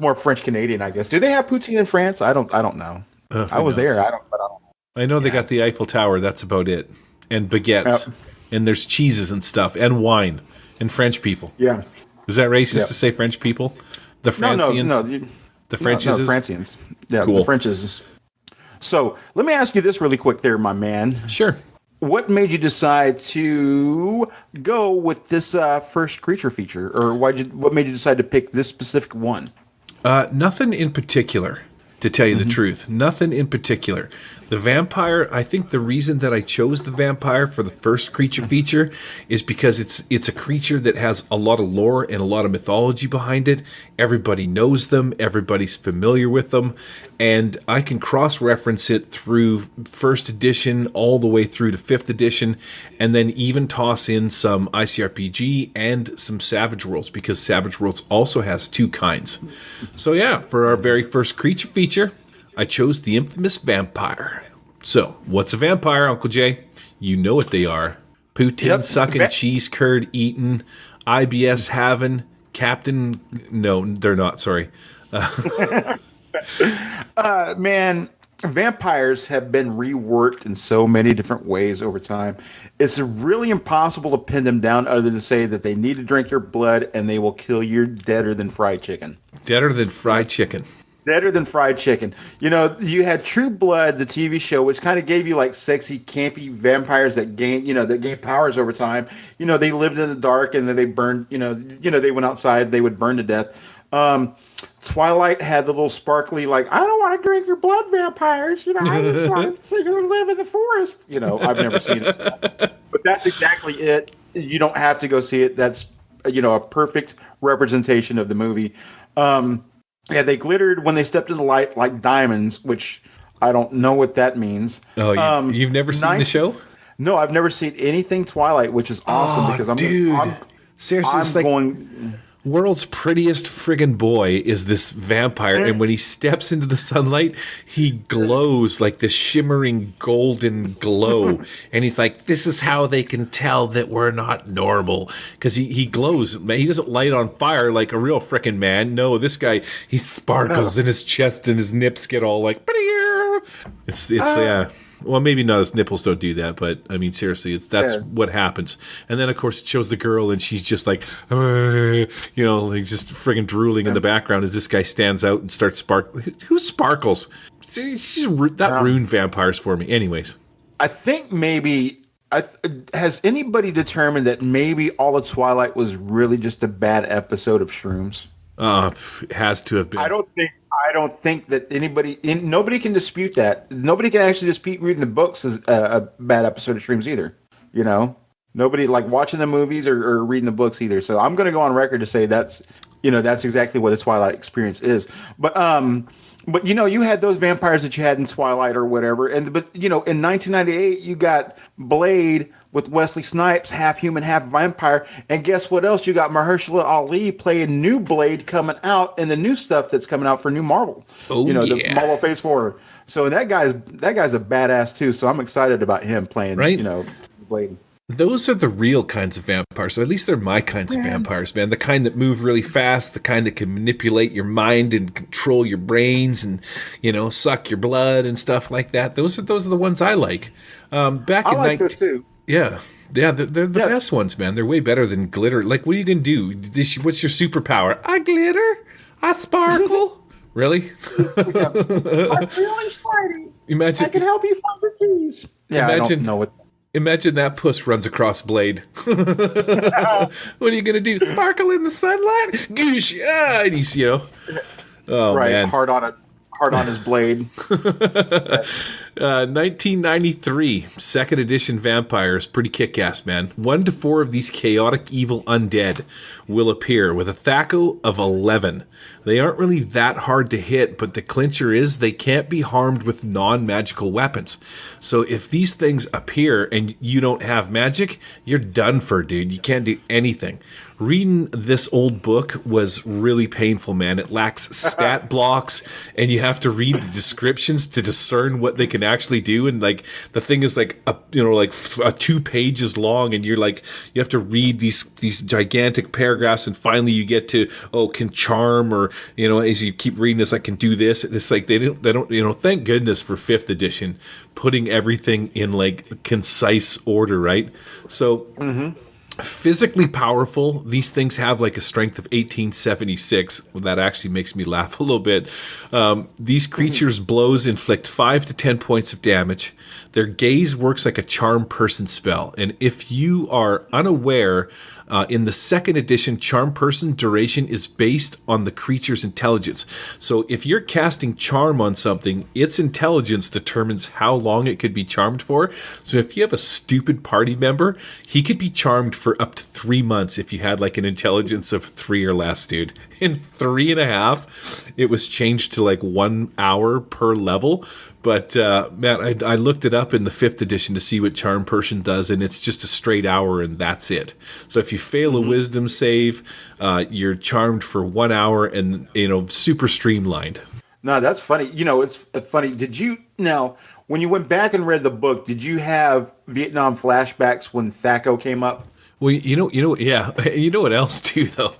more French Canadian, I guess. Do they have poutine in France? I don't know. I was there. I don't know. I know they got the Eiffel Tower. That's about it. And baguettes. Yep. And there's cheeses and stuff. And wine. And French people. Yeah. Is that racist to say French people? The Francians? No. The Frenches? No, Francians. Yeah, cool. The Frenches. So let me ask you this really quick there, my man. Sure. What made you decide to go with this first creature feature? Or what made you decide to pick this specific one? Nothing in particular, to tell you the truth. Nothing in particular. The vampire, I think the reason that I chose the vampire for the first creature feature is because it's a creature that has a lot of lore and a lot of mythology behind it. Everybody knows them, everybody's familiar with them, and I can cross-reference it through first edition all the way through to 5th edition, and then even toss in some ICRPG and some Savage Worlds, because Savage Worlds also has 2 kinds. So yeah, for our very first creature feature, I chose the infamous vampire. So, what's a vampire, Uncle Jay? You know what they are. Poutine sucking, cheese curd eating, IBS having, Captain... No, they're not, sorry. Man, vampires have been reworked in so many different ways over time. It's really impossible to pin them down other than to say that they need to drink your blood and they will kill you deader than fried chicken. Deader than fried chicken. Better than fried chicken. You know, you had True Blood, the TV show, which kind of gave you like sexy, campy vampires that gain powers over time. You know, they lived in the dark and then they burned. They went outside, they would burn to death. Twilight had the little sparkly, like, I don't want to drink your blood, vampires. You know, I just want to live in the forest. You know, I've never seen it, but that's exactly it. You don't have to go see it. That's a perfect representation of the movie. Yeah, they glittered when they stepped in the light like diamonds, which I don't know what that means. Oh, you've never seen the show? No, I've never seen anything Twilight, which is awesome because seriously, it's like world's prettiest friggin' boy is this vampire, and when he steps into the sunlight, he glows like this shimmering golden glow, and he's like, this is how they can tell that we're not normal, because he glows. He doesn't light on fire like a real frickin' man. No, this guy, he sparkles in his chest, and his nips get all like, it's yeah. Well, maybe not, his nipples don't do that, but I mean, seriously, that's what happens. And then, of course, it shows the girl, and she's just like, like just friggin' drooling in the background as this guy stands out and starts sparkling. Who sparkles? That ruined vampires for me. Anyways, I think maybe has anybody determined that maybe all of Twilight was really just a bad episode of Shrooms? It has to have been. I don't think that nobody can dispute that. Nobody can actually dispute reading the books as a bad episode of Shrooms either. You know, nobody like watching the movies or reading the books either. So I'm going to go on record to say that's exactly what a Twilight experience is. But you had those vampires that you had in Twilight or whatever. But in 1998 you got Blade with Wesley Snipes, half human, half vampire. And guess what else? You got Mahershala Ali playing new Blade coming out and the new stuff that's coming out for new Marvel. The Marvel Phase 4. So that guy's a badass too. So I'm excited about him playing, Blade. Those are the real kinds of vampires. So at least they're my kinds of vampires, man. The kind that move really fast, the kind that can manipulate your mind and control your brains and, suck your blood and stuff like that. Those are the ones I like. I like those too. Yeah, they're the best ones, man. They're way better than glitter. Like, what are you going to do? What's your superpower? I glitter. I sparkle. Really? I'm really shiny. Imagine, I can help you find the keys. Yeah, I don't know what... Imagine that puss runs across Blade. What are you going to do? Sparkle in the sunlight? Goosh. Ah, and he's, Oh, right, man. Hard on his blade. 1993, second edition vampires, pretty kick-ass, man. 1 to 4 of these chaotic evil undead will appear with a THAC0 of 11. They aren't really that hard to hit, but the clincher is they can't be harmed with non-magical weapons. So if these things appear and you don't have magic, you're done for, dude. You can't do anything. Reading this old book was really painful, man. It lacks stat blocks, and you have to read the descriptions to discern what they can actually do. And like the thing is like a 2 pages long, and you have to read these gigantic paragraphs, and finally you get to can charm, or as you keep reading this, I can do this. It's like they don't. Thank goodness for 5th edition putting everything in like concise order, right? So. Mm-hmm. physically powerful. These things have like a strength of 1876. Well, that actually makes me laugh a little bit. These creatures' blows inflict 5 to 10 points of damage. Their gaze works like a charm person spell. And if you are unaware, in the second edition, Charm Person duration is based on the creature's intelligence. So if you're casting Charm on something, its intelligence determines how long it could be charmed for. So if you have a stupid party member, he could be charmed for up to 3 months if you had like an intelligence of 3 or less, dude. In 3.5, it was changed to like 1 hour per level. But, man, I looked it up in the 5th edition to see what Charm Person does, and it's just a straight hour, and that's it. So if you fail a wisdom save, you're charmed for 1 hour and, super streamlined. No, that's funny. It's funny. Now, when you went back and read the book, did you have Vietnam flashbacks when THACO came up? Well, yeah. You know what else, too, though?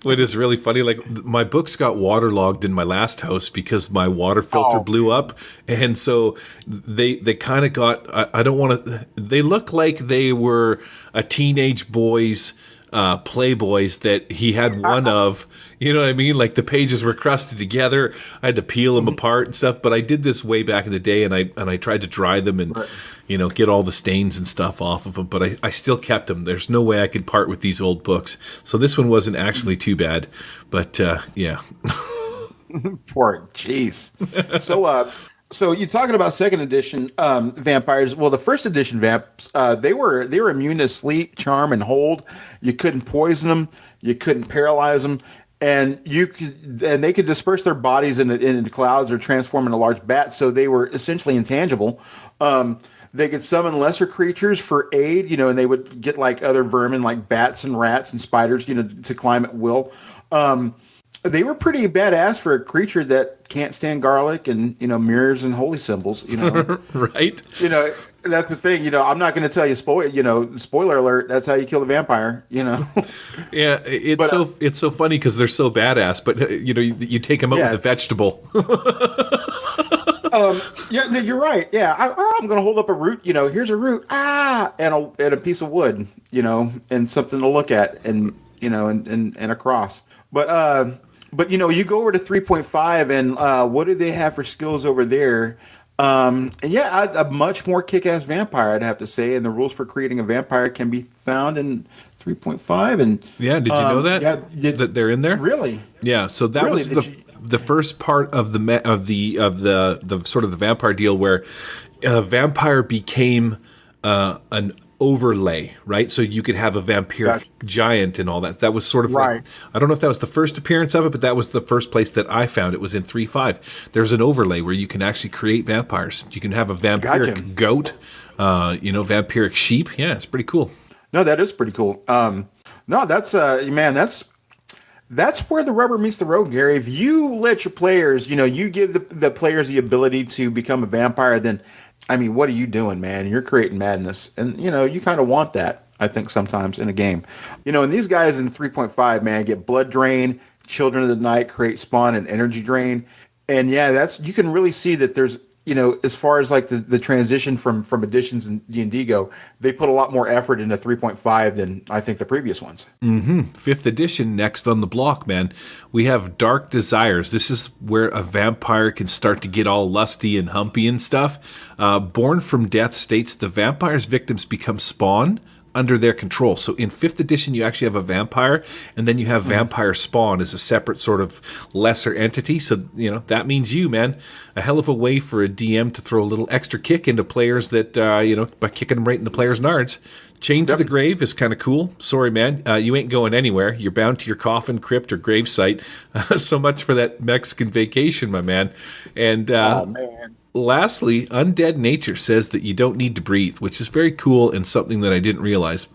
What is really funny, like, my books got waterlogged in my last house because my water filter blew up. And so they kind of got, I don't want to, they look like they were a teenage boy's Playboys that he had one of, you know what I mean? Like the pages were crusted together. I had to peel them apart and stuff, but I did this way back in the day, and I tried to dry them and, get all the stains and stuff off of them, but I still kept them. There's no way I could part with these old books. So this one wasn't actually too bad, but yeah. Poor, jeez. So you're talking about second edition vampires. Well, the first edition vamps, they were immune to sleep, charm, and hold. You couldn't poison them. You couldn't paralyze them, and they could disperse their bodies into clouds or transform into large bats. So they were essentially intangible. They could summon lesser creatures for aid, and they would get like other vermin like bats and rats and spiders, to climb at will. They were pretty badass for a creature that can't stand garlic and, mirrors and holy symbols, Right. That's the thing, I'm not going to tell you, spoiler alert, that's how you kill a vampire, Yeah, it's so funny because they're so badass, but, you take them out with a vegetable. Yeah, no, you're right. Yeah, I'm going to hold up a root, here's a root, and a piece of wood, and something to look at and, and a cross. But you go over to 3.5 and what do they have for skills over there? And yeah, a much more kick-ass vampire, I'd have to say. And the rules for creating a vampire can be found in 3.5. And yeah, did you know that? Yeah, that they're in there? Really? Yeah. So that was the first part of the sort of the vampire deal where a vampire became an overlay, right? So you could have a vampiric giant and all that. That was sort of right. Like, I don't know if that was the first appearance of it, but that was the first place that I found it was in 3.5. There's an overlay where you can actually create vampires. You can have a vampiric goat, vampiric sheep. Yeah, it's pretty cool. No, that is pretty cool. No, that's that's where the rubber meets the road, Gary. If you let your players, you give the players the ability to become a vampire, then I mean, what are you doing, man? You're creating madness. And, you kind of want that, I think, sometimes in a game. And these guys in 3.5, man, get blood drain, children of the night, create spawn, and energy drain. And, yeah, you can really see that there's, as far as like the transition from editions in D&D go, they put a lot more effort into 3.5 than I think the previous ones. Mm-hmm. 5th edition, next on the block, man. We have Dark Desires. This is where a vampire can start to get all lusty and humpy and stuff. Born from Death states the vampire's victims become spawn under their control. So in 5th edition, you actually have a vampire, and then you have vampire spawn as a separate sort of lesser entity. So, that means man, a hell of a way for a DM to throw a little extra kick into players that, by kicking them right in the player's nards. Chained to the Grave is kind of cool. Sorry, man, you ain't going anywhere. You're bound to your coffin, crypt, or gravesite. So much for that Mexican vacation, my man. And, oh, man. Lastly, Undead Nature says that you don't need to breathe, which is very cool and something that I didn't realize,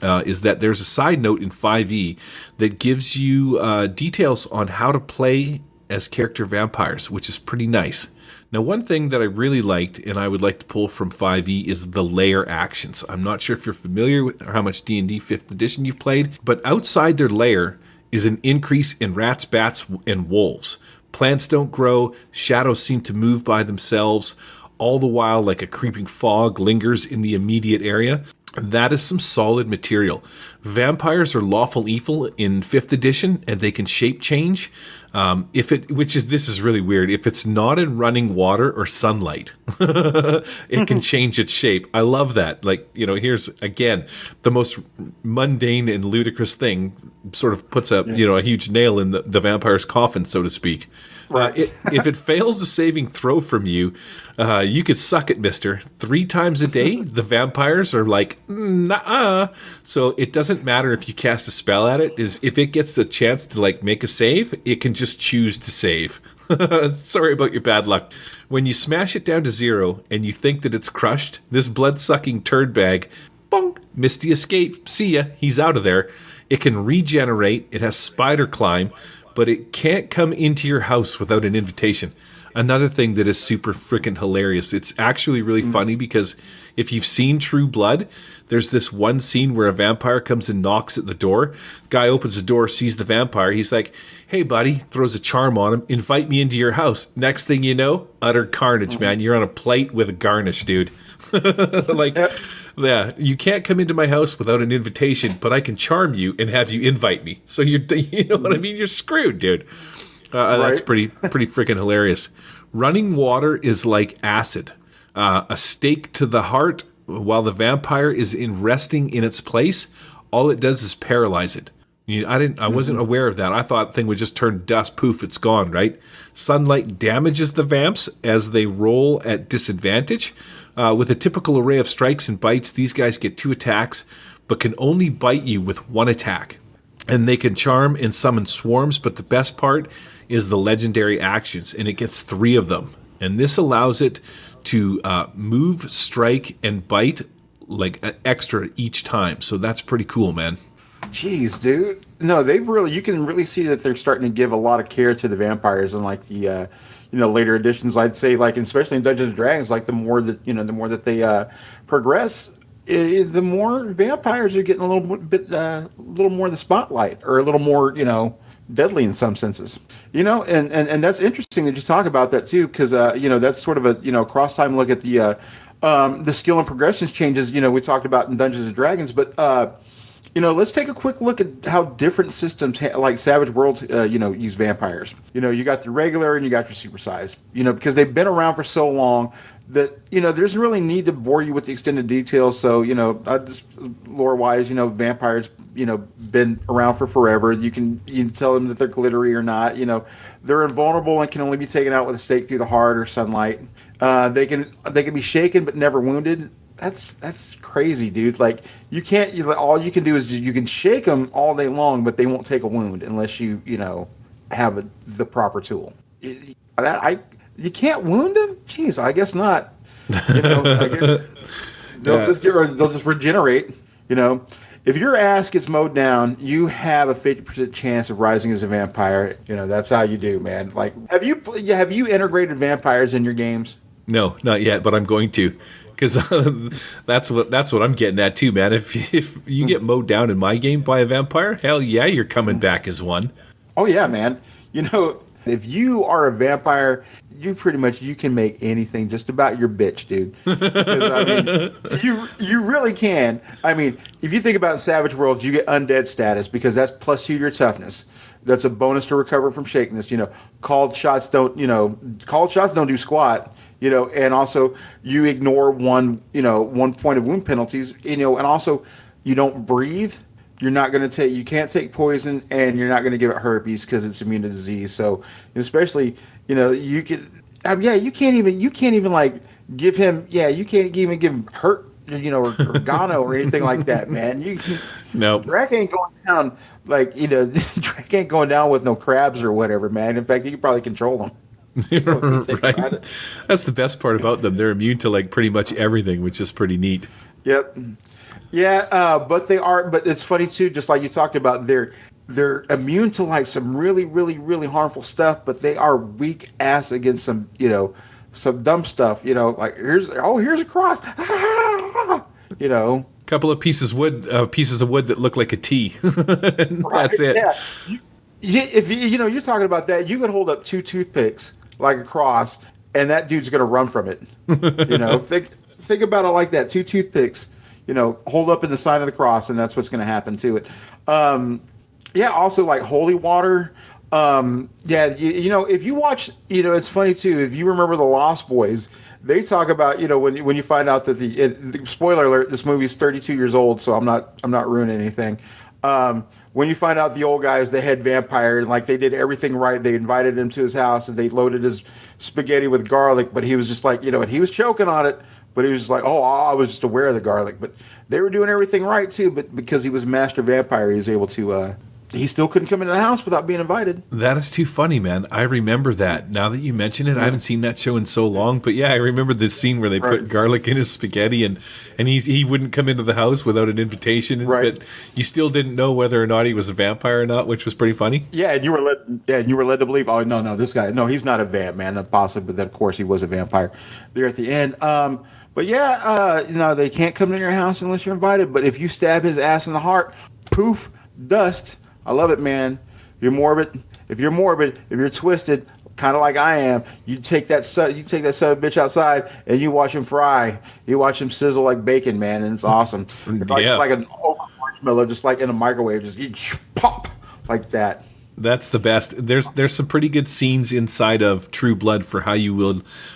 is that there's a side note in 5e that gives you details on how to play as character vampires, which is pretty nice. Now, one thing that I really liked and I would like to pull from 5e is the lair actions. I'm not sure if you're familiar with or how much D&D 5th edition you've played, but outside their lair is an increase in rats, bats, and wolves. Plants don't grow, shadows seem to move by themselves, all the while like a creeping fog lingers in the immediate area. That is some solid material. Vampires are lawful evil in 5th edition, and they can shape change. This is really weird. If it's not in running water or sunlight, it can change its shape. I love that. Like, here's again the most mundane and ludicrous thing. Sort of puts a huge nail in the vampire's coffin, so to speak. Right. If it fails a saving throw from you, you could suck it, mister. 3 times a day, the vampires are like, nah. So it doesn't matter if you cast a spell at it. If it gets the chance to like make a save, it can just choose to save. Sorry about your bad luck. When you smash it down to 0 and you think that it's crushed, this blood-sucking turd bag, bonk, Misty escape. See ya. He's out of there. It can regenerate. It has spider climb. But it can't come into your house without an invitation. Another thing that is super freaking hilarious. It's actually really funny because if you've seen True Blood, there's this one scene where a vampire comes and knocks at the door. Guy opens the door, sees the vampire. He's like, hey, buddy, throws a charm on him. Invite me into your house. Next thing you know, utter carnage, man. You're on a plate with a garnish, dude. Yeah, you can't come into my house without an invitation, but I can charm you and have you invite me. So you know what I mean? You're screwed, dude. Right? That's pretty freaking hilarious. Running water is like acid, a stake to the heart. While the vampire is resting in its place, all it does is paralyze it. I wasn't aware of that. I thought the thing would just turn dust, poof, it's gone, right? Sunlight damages the vamps as they roll at disadvantage. With a typical array of strikes and bites, these guys get 2 attacks, but can only bite you with 1 attack. And they can charm and summon swarms, but the best part is the legendary actions, and it gets 3 of them. And this allows it to move, strike, and bite like extra each time. So that's pretty cool, man. Jeez, dude. No, you can really see that they're starting to give a lot of care to the vampires and like the later editions. I'd say, like, especially in Dungeons and Dragons, like the more that they progress, the more vampires are getting a little more of the spotlight, or a little more, deadly in some senses. And that's interesting that you talk about that too, because that's sort of a cross time look at the skill and progressions changes. We talked about in Dungeons and Dragons, but let's take a quick look at how different systems like Savage Worlds, use vampires. You got the regular and you got your supersize, because they've been around for so long that, there's really need to bore you with the extended details. So, just lore-wise, vampires, been around for forever. You can tell them that they're glittery or not. They're invulnerable and can only be taken out with a stake through the heart or sunlight. They can be shaken but never wounded. That's crazy, dude. Like, you can't. All you can do is you can shake them all day long, but they won't take a wound unless you have the proper tool. You can't wound them. Jeez, I guess not. They'll just regenerate. If your ass gets mowed down, you have a 50% chance of rising as a vampire. That's how you do, man. Like, have you integrated vampires in your games? No, not yet, but I'm going to. Because that's what I'm getting at too, man. If you get mowed down in my game by a vampire, hell yeah, you're coming back as one. Oh yeah, man. If you are a vampire, you can make anything just about your bitch, dude. Because you really can. If you think about Savage Worlds, you get undead status because that's +2 to your toughness. That's a bonus to recover from shakiness. Called shots don't do squat. And also you ignore one point of wound penalties, and also you don't breathe. You can't take poison, and you're not going to give it herpes because it's immune to disease. So, especially, you can't even like give him, you can't even give him hurt, or gono or anything like that, man. No. Drac ain't going down Drac ain't going down with no crabs or whatever, man. In fact, you could probably control them. Right. That's the best part about them. They're immune to like pretty much everything, which is pretty neat. Yep. Yeah, but it's funny too, just like you talked about, they're immune to like some really, really, really harmful stuff, but they are weak ass against some dumb stuff, like here's a cross. Couple of pieces of wood that look like a T. That's it. Yeah. If you're talking about that, you could hold up 2 toothpicks like a cross, and that dude's gonna run from it. Think about it like that. 2 toothpicks. hold up in the sign of the cross, and that's what's going to happen to it. Yeah, also like holy water. Yeah, if you watch, it's funny too. If you remember the Lost Boys, they talk about, when you find out that the spoiler alert, this movie is 32 years old, so I'm not ruining anything. When you find out the old guy is the head vampire, and like they did everything right, they invited him to his house and they loaded his spaghetti with garlic, but he was just like, and he was choking on it, but he was just like, oh, I was just aware of the garlic, but they were doing everything right too. But because he was a master vampire, he was able to. He still couldn't come into the house without being invited. That is too funny, man. I remember that. Now that you mention it, I haven't seen that show in so long. But yeah, I remember the scene where they put garlic in his spaghetti, and he wouldn't come into the house without an invitation. Right. But you still didn't know whether or not he was a vampire or not, which was pretty funny. Yeah, and you were led to believe, oh no, this guy, no, he's not a vamp, man. Possibly, but then of course he was a vampire there at the end. But yeah, they can't come to your house unless you're invited. But if you stab his ass in the heart, poof, dust. I love it, man. You're morbid. If you're twisted, kind of like I am, you take that son of a bitch outside and you watch him fry. You watch him sizzle like bacon, man, and it's awesome. It's like, just like an open marshmallow, just like in a microwave, just pop like that. That's the best. There's some pretty good scenes inside of True Blood for how you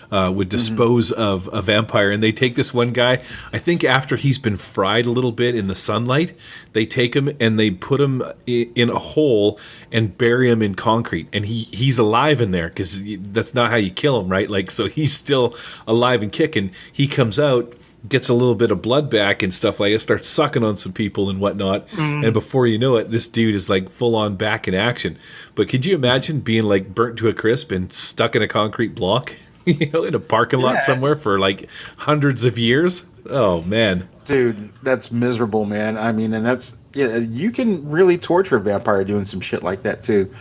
would dispose of a vampire. And they take this one guy, I think after he's been fried a little bit in the sunlight, they take him and they put him in a hole and bury him in concrete. And he's alive in there because that's not how you kill him, right? Like, so he's still alive and kicking. He comes out, gets a little bit of blood back and stuff like that, starts sucking on some people and whatnot, and before you know it, this dude is like full on back in action. But could you imagine being like burnt to a crisp and stuck in a concrete block, in a parking lot somewhere for like hundreds of years? Oh man, dude, that's miserable, man. I mean, and that's you can really torture a vampire doing some shit like that too.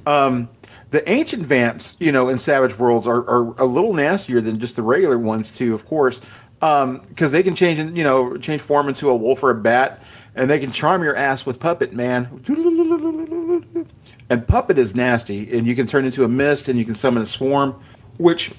The ancient vamps, in Savage Worlds are a little nastier than just the regular ones too, of course. Because they can change form into a wolf or a bat, and they can charm your ass with Puppet, man. And Puppet is nasty, and you can turn into a mist, and you can summon a swarm, which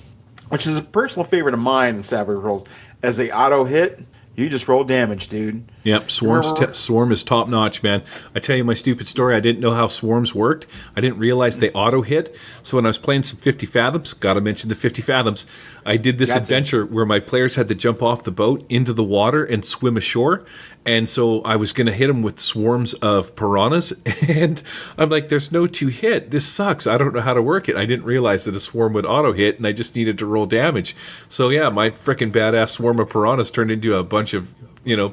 is a personal favorite of mine in Savage Worlds. As they auto hit, you just roll damage, dude. Yep, Swarm is top notch, man. I tell you my stupid story. I didn't know how swarms worked. I didn't realize they auto hit. So when I was playing some 50 Fathoms, gotta mention the 50 Fathoms, I did this adventure where my players had to jump off the boat into the water and swim ashore. And so I was going to hit them with swarms of piranhas. And I'm like, there's no to hit. This sucks. I don't know how to work it. I didn't realize that a swarm would auto hit, and I just needed to roll damage. So yeah, my freaking badass swarm of piranhas turned into a bunch of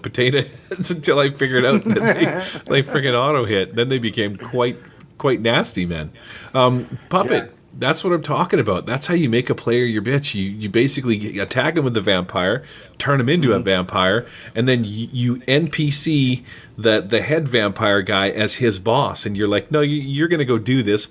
potato heads until I figured out that they freaking auto hit. Then they became quite nasty, man. Puppet. Yeah. That's what I'm talking about. That's how you make a player your bitch. You basically attack him with the vampire, turn him into a vampire, and then you NPC the head vampire guy as his boss, and you're like, no, you're going to go do this.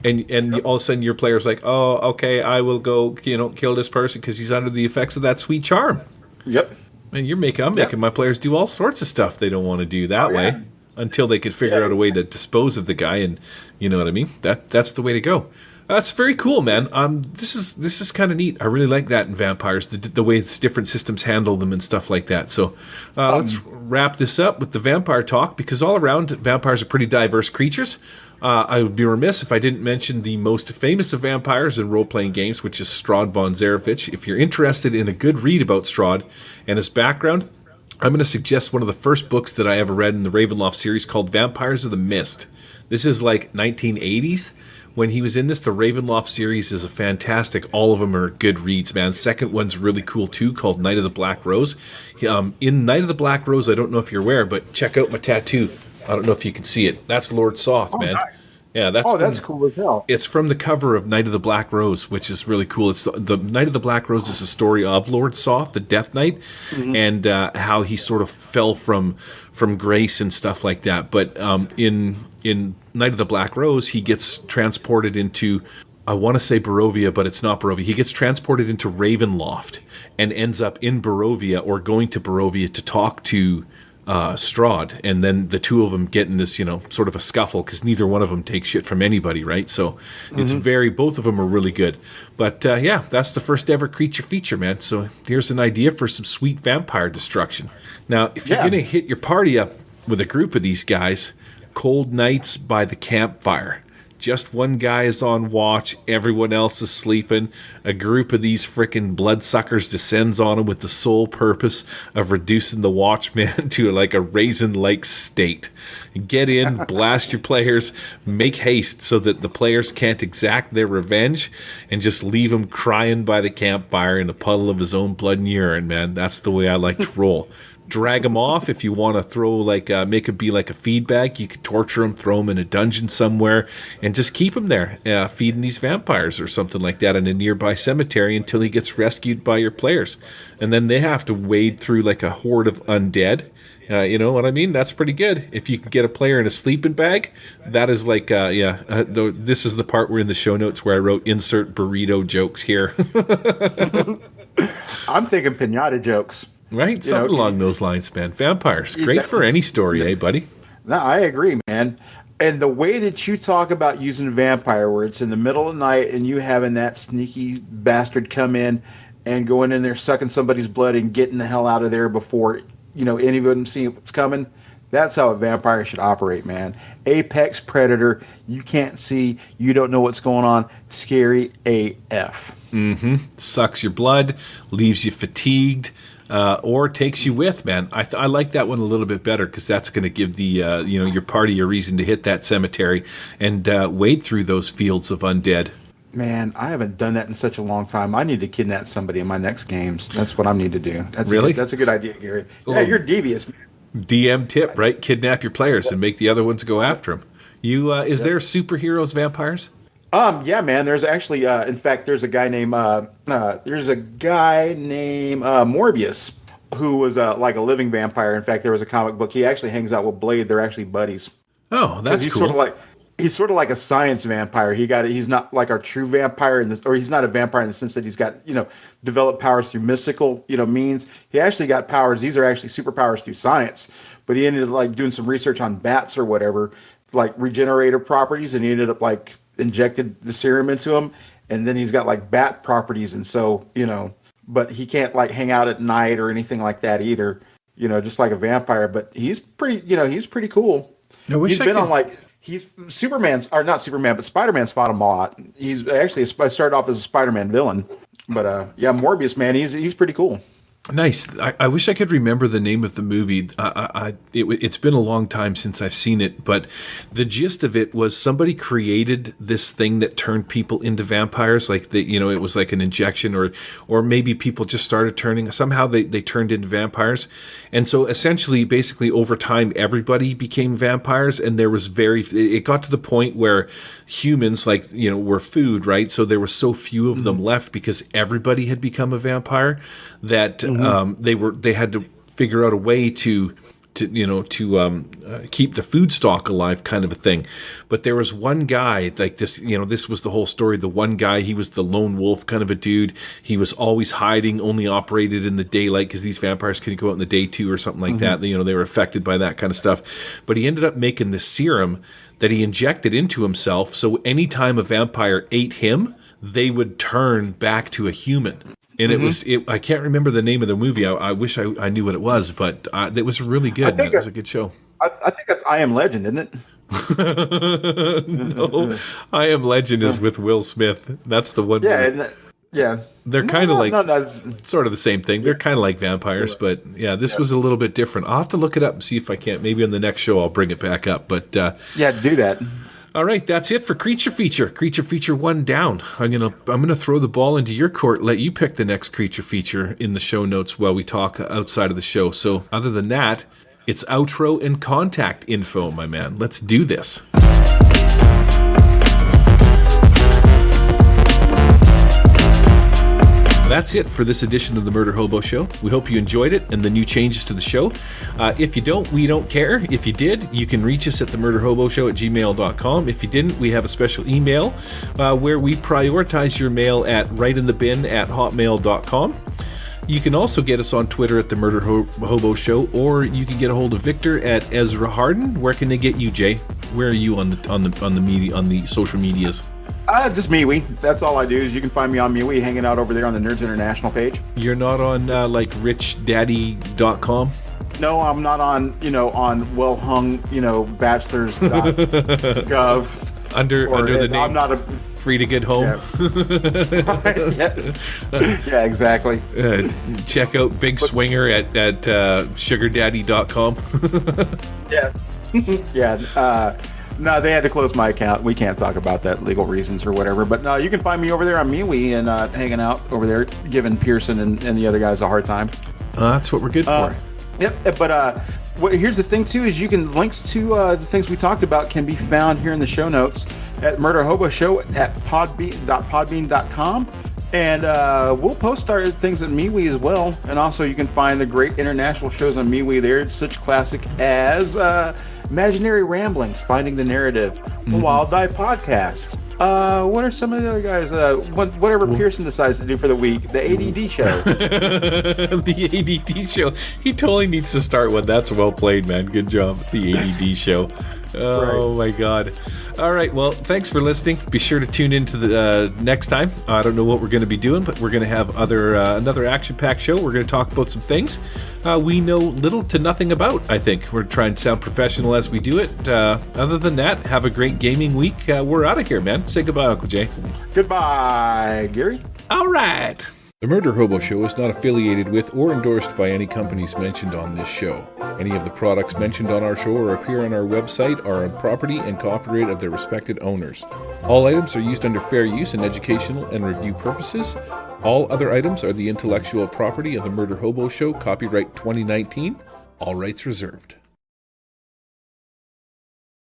And all of a sudden your player's like, oh, okay, I will go kill this person because he's under the effects of that sweet charm. Yep. And I'm making my players do all sorts of stuff they don't want to do that way until they could figure out a way to dispose of the guy, and you know what I mean? That's the way to go. That's very cool, man. This is kind of neat. I really like that in vampires, the way different systems handle them and stuff like that. So let's wrap this up with the vampire talk, because all around vampires are pretty diverse creatures. I would be remiss if I didn't mention the most famous of vampires in role-playing games, which is Strahd von Zarovich. If you're interested in a good read about Strahd and his background, I'm going to suggest one of the first books that I ever read in the Ravenloft series called Vampires of the Mist. This is like 1980s. When he was in this, the Ravenloft series is a fantastic. All of them are good reads, man. Second one's really cool too, called Night of the Black Rose. In Night of the Black Rose, I don't know if you're aware, but check out my tattoo. I don't know if you can see it. That's Lord Soth, man. Nice. Yeah, that's cool as hell. It's from the cover of Night of the Black Rose, which is really cool. It's the Night of the Black Rose is the story of Lord Soth, the Death Knight, and how he sort of fell from grace and stuff like that. But in Night of the Black Rose, he gets transported into, I want to say Barovia, but it's not Barovia. He gets transported into Ravenloft and ends up in Barovia, or going to Barovia to talk to Strahd, and then the two of them get in this, sort of a scuffle because neither one of them takes shit from anybody, right? So it's both of them are really good. But that's the first ever creature feature, man. So here's an idea for some sweet vampire destruction. Now, if you're going to hit your party up with a group of these guys, cold nights by the campfire. Just one guy is on watch, everyone else is sleeping. A group of these frickin' bloodsuckers descends on him with the sole purpose of reducing the watchman to like a raisin-like state. Get in, blast your players, make haste so that the players can't exact their revenge, and just leave him crying by the campfire in a puddle of his own blood and urine, man. That's the way I like to roll. Drag him off if you want to throw make it be like a feedback. You could torture him, throw him in a dungeon somewhere, and just keep him there, feeding these vampires or something like that in a nearby cemetery until he gets rescued by your players. And then they have to wade through like a horde of undead. You know what I mean? That's pretty good. If you can get a player in a sleeping bag, that is like, this is the part where in the show notes where I wrote insert burrito jokes here. I'm thinking pinata jokes. Right? Something along those lines, man. Vampires. Great for any story, buddy? No, I agree, man. And the way that you talk about using vampire, where it's in the middle of the night and you having that sneaky bastard come in and going in there sucking somebody's blood and getting the hell out of there before, any of them see what's coming. That's how a vampire should operate, man. Apex predator. You can't see. You don't know what's going on. Scary AF. Sucks your blood, leaves you fatigued. Or takes you with, man. I like that one a little bit better because that's going to give the your party a reason to hit that cemetery and wade through those fields of undead. Man, I haven't done that in such a long time. I need to kidnap somebody in my next games. That's what I need to do. That's a good idea, Gary. Yeah, you're devious, man. DM tip, right? Kidnap your players and make the other ones go after them. Is there superheroes vampires? Yeah, man. There's actually, in fact, there's a guy named Moebius, who was like a living vampire. In fact, there was a comic book. He actually hangs out with Blade. They're actually buddies. Oh, that's he's cool. He's sort of like a science vampire. He's not like our true vampire or he's not a vampire in the sense that he's got developed powers through mystical means. He actually got powers. These are actually superpowers through science. But he ended up doing some research on bats or whatever, like regenerative properties, and he ended up injected the serum into him, and then he's got bat properties, and so but he can't hang out at night or anything like that either, just like a vampire. But he's pretty cool. He's Superman's, or not Superman, but Spider-Man's fought him a lot. He's actually started off as a Spider-Man villain, but Morbius, man, he's pretty cool. Nice. I wish I could remember the name of the movie. It's been a long time since I've seen it, but the gist of it was somebody created this thing that turned people into vampires. It was like an injection, or maybe people just started turning. Somehow they turned into vampires, and so essentially, basically, over time, everybody became vampires, and there was it got to the point where humans, were food, right? So there were so few of them left because everybody had become a vampire that. They had to figure out a way to keep the food stock alive, kind of a thing. But there was one guy this. This was the whole story. The one guy, he was the lone wolf kind of a dude. He was always hiding, only operated in the daylight because these vampires couldn't go out in the day too, or something like that. They were affected by that kind of stuff. But he ended up making this serum that he injected into himself. So anytime a vampire ate him, they would turn back to a human. And I can't remember the name of the movie. I wish I knew what it was, but it was really good. It was a good show. I think that's I Am Legend, isn't it? No, I Am Legend is with Will Smith. That's the one. Yeah, They're kind of sort of the same thing. They're kind of like vampires, but this was a little bit different. I'll have to look it up and see if I can't. Maybe on the next show I'll bring it back up. But do that. All right, that's it for Creature Feature. Creature Feature 1 down. I'm gonna throw the ball into your court, let you pick the next Creature Feature in the show notes while we talk outside of the show. So other than that, it's outro and contact info, my man. Let's do this. That's it for this edition of the Murder Hobo Show. We hope you enjoyed it and the new changes to the show. If you don't, we don't care. If you did, you can reach us at themurderhoboshow@gmail.com. If you didn't, we have a special email where we prioritize your mail at rightinthebin@hotmail.com. You can also get us on Twitter at the Murder Hobo Show, or you can get a hold of Victor at Ezra Harden. Where can they get you, Jay? Where are you on the social medias? Just MeWe. That's all I do. Is you can find me on MeWe, hanging out over there on the Nerds International page. You're not on like richdaddy.com? No, I'm not on well-hung, bachelors.gov. under the name. I'm not a free to get home. Yeah, exactly. Check out Big Swinger at sugardaddy.com. Yeah. No, they had to close my account. We can't talk about that, legal reasons or whatever. But no, you can find me over there on MeWe and hanging out over there, giving Pearson and the other guys a hard time. That's what we're good for. Yep. But here's the thing too: is you can links to the things we talked about can be found here in the show notes at Murder Hobo Show at podbean.podbean.com. And we'll post our things at MeWe as well. And also you can find the great international shows on MeWe there. It's such classic as Imaginary Ramblings, Finding the Narrative, the Wild Eye Podcast. What are some of the other guys? Whatever Pearson decides to do for the week. The ADD Show. The ADD Show. He totally needs to start one. That's well played, man. Good job. The ADD Show. Oh, my God. All right. Well, thanks for listening. Be sure to tune in to the next time. I don't know what we're going to be doing, but we're going to have another action-packed show. We're going to talk about some things we know little to nothing about, I think. We're trying to sound professional as we do it. Other than that, have a great gaming week. We're out of here, man. Say goodbye, Uncle Jay. Goodbye, Gary. All right. The Murder Hobo Show is not affiliated with or endorsed by any companies mentioned on this show. Any of the products mentioned on our show or appear on our website are on property and copyright of their respected owners. All items are used under fair use and educational and review purposes. All other items are the intellectual property of the Murder Hobo Show, copyright 2019. All rights reserved.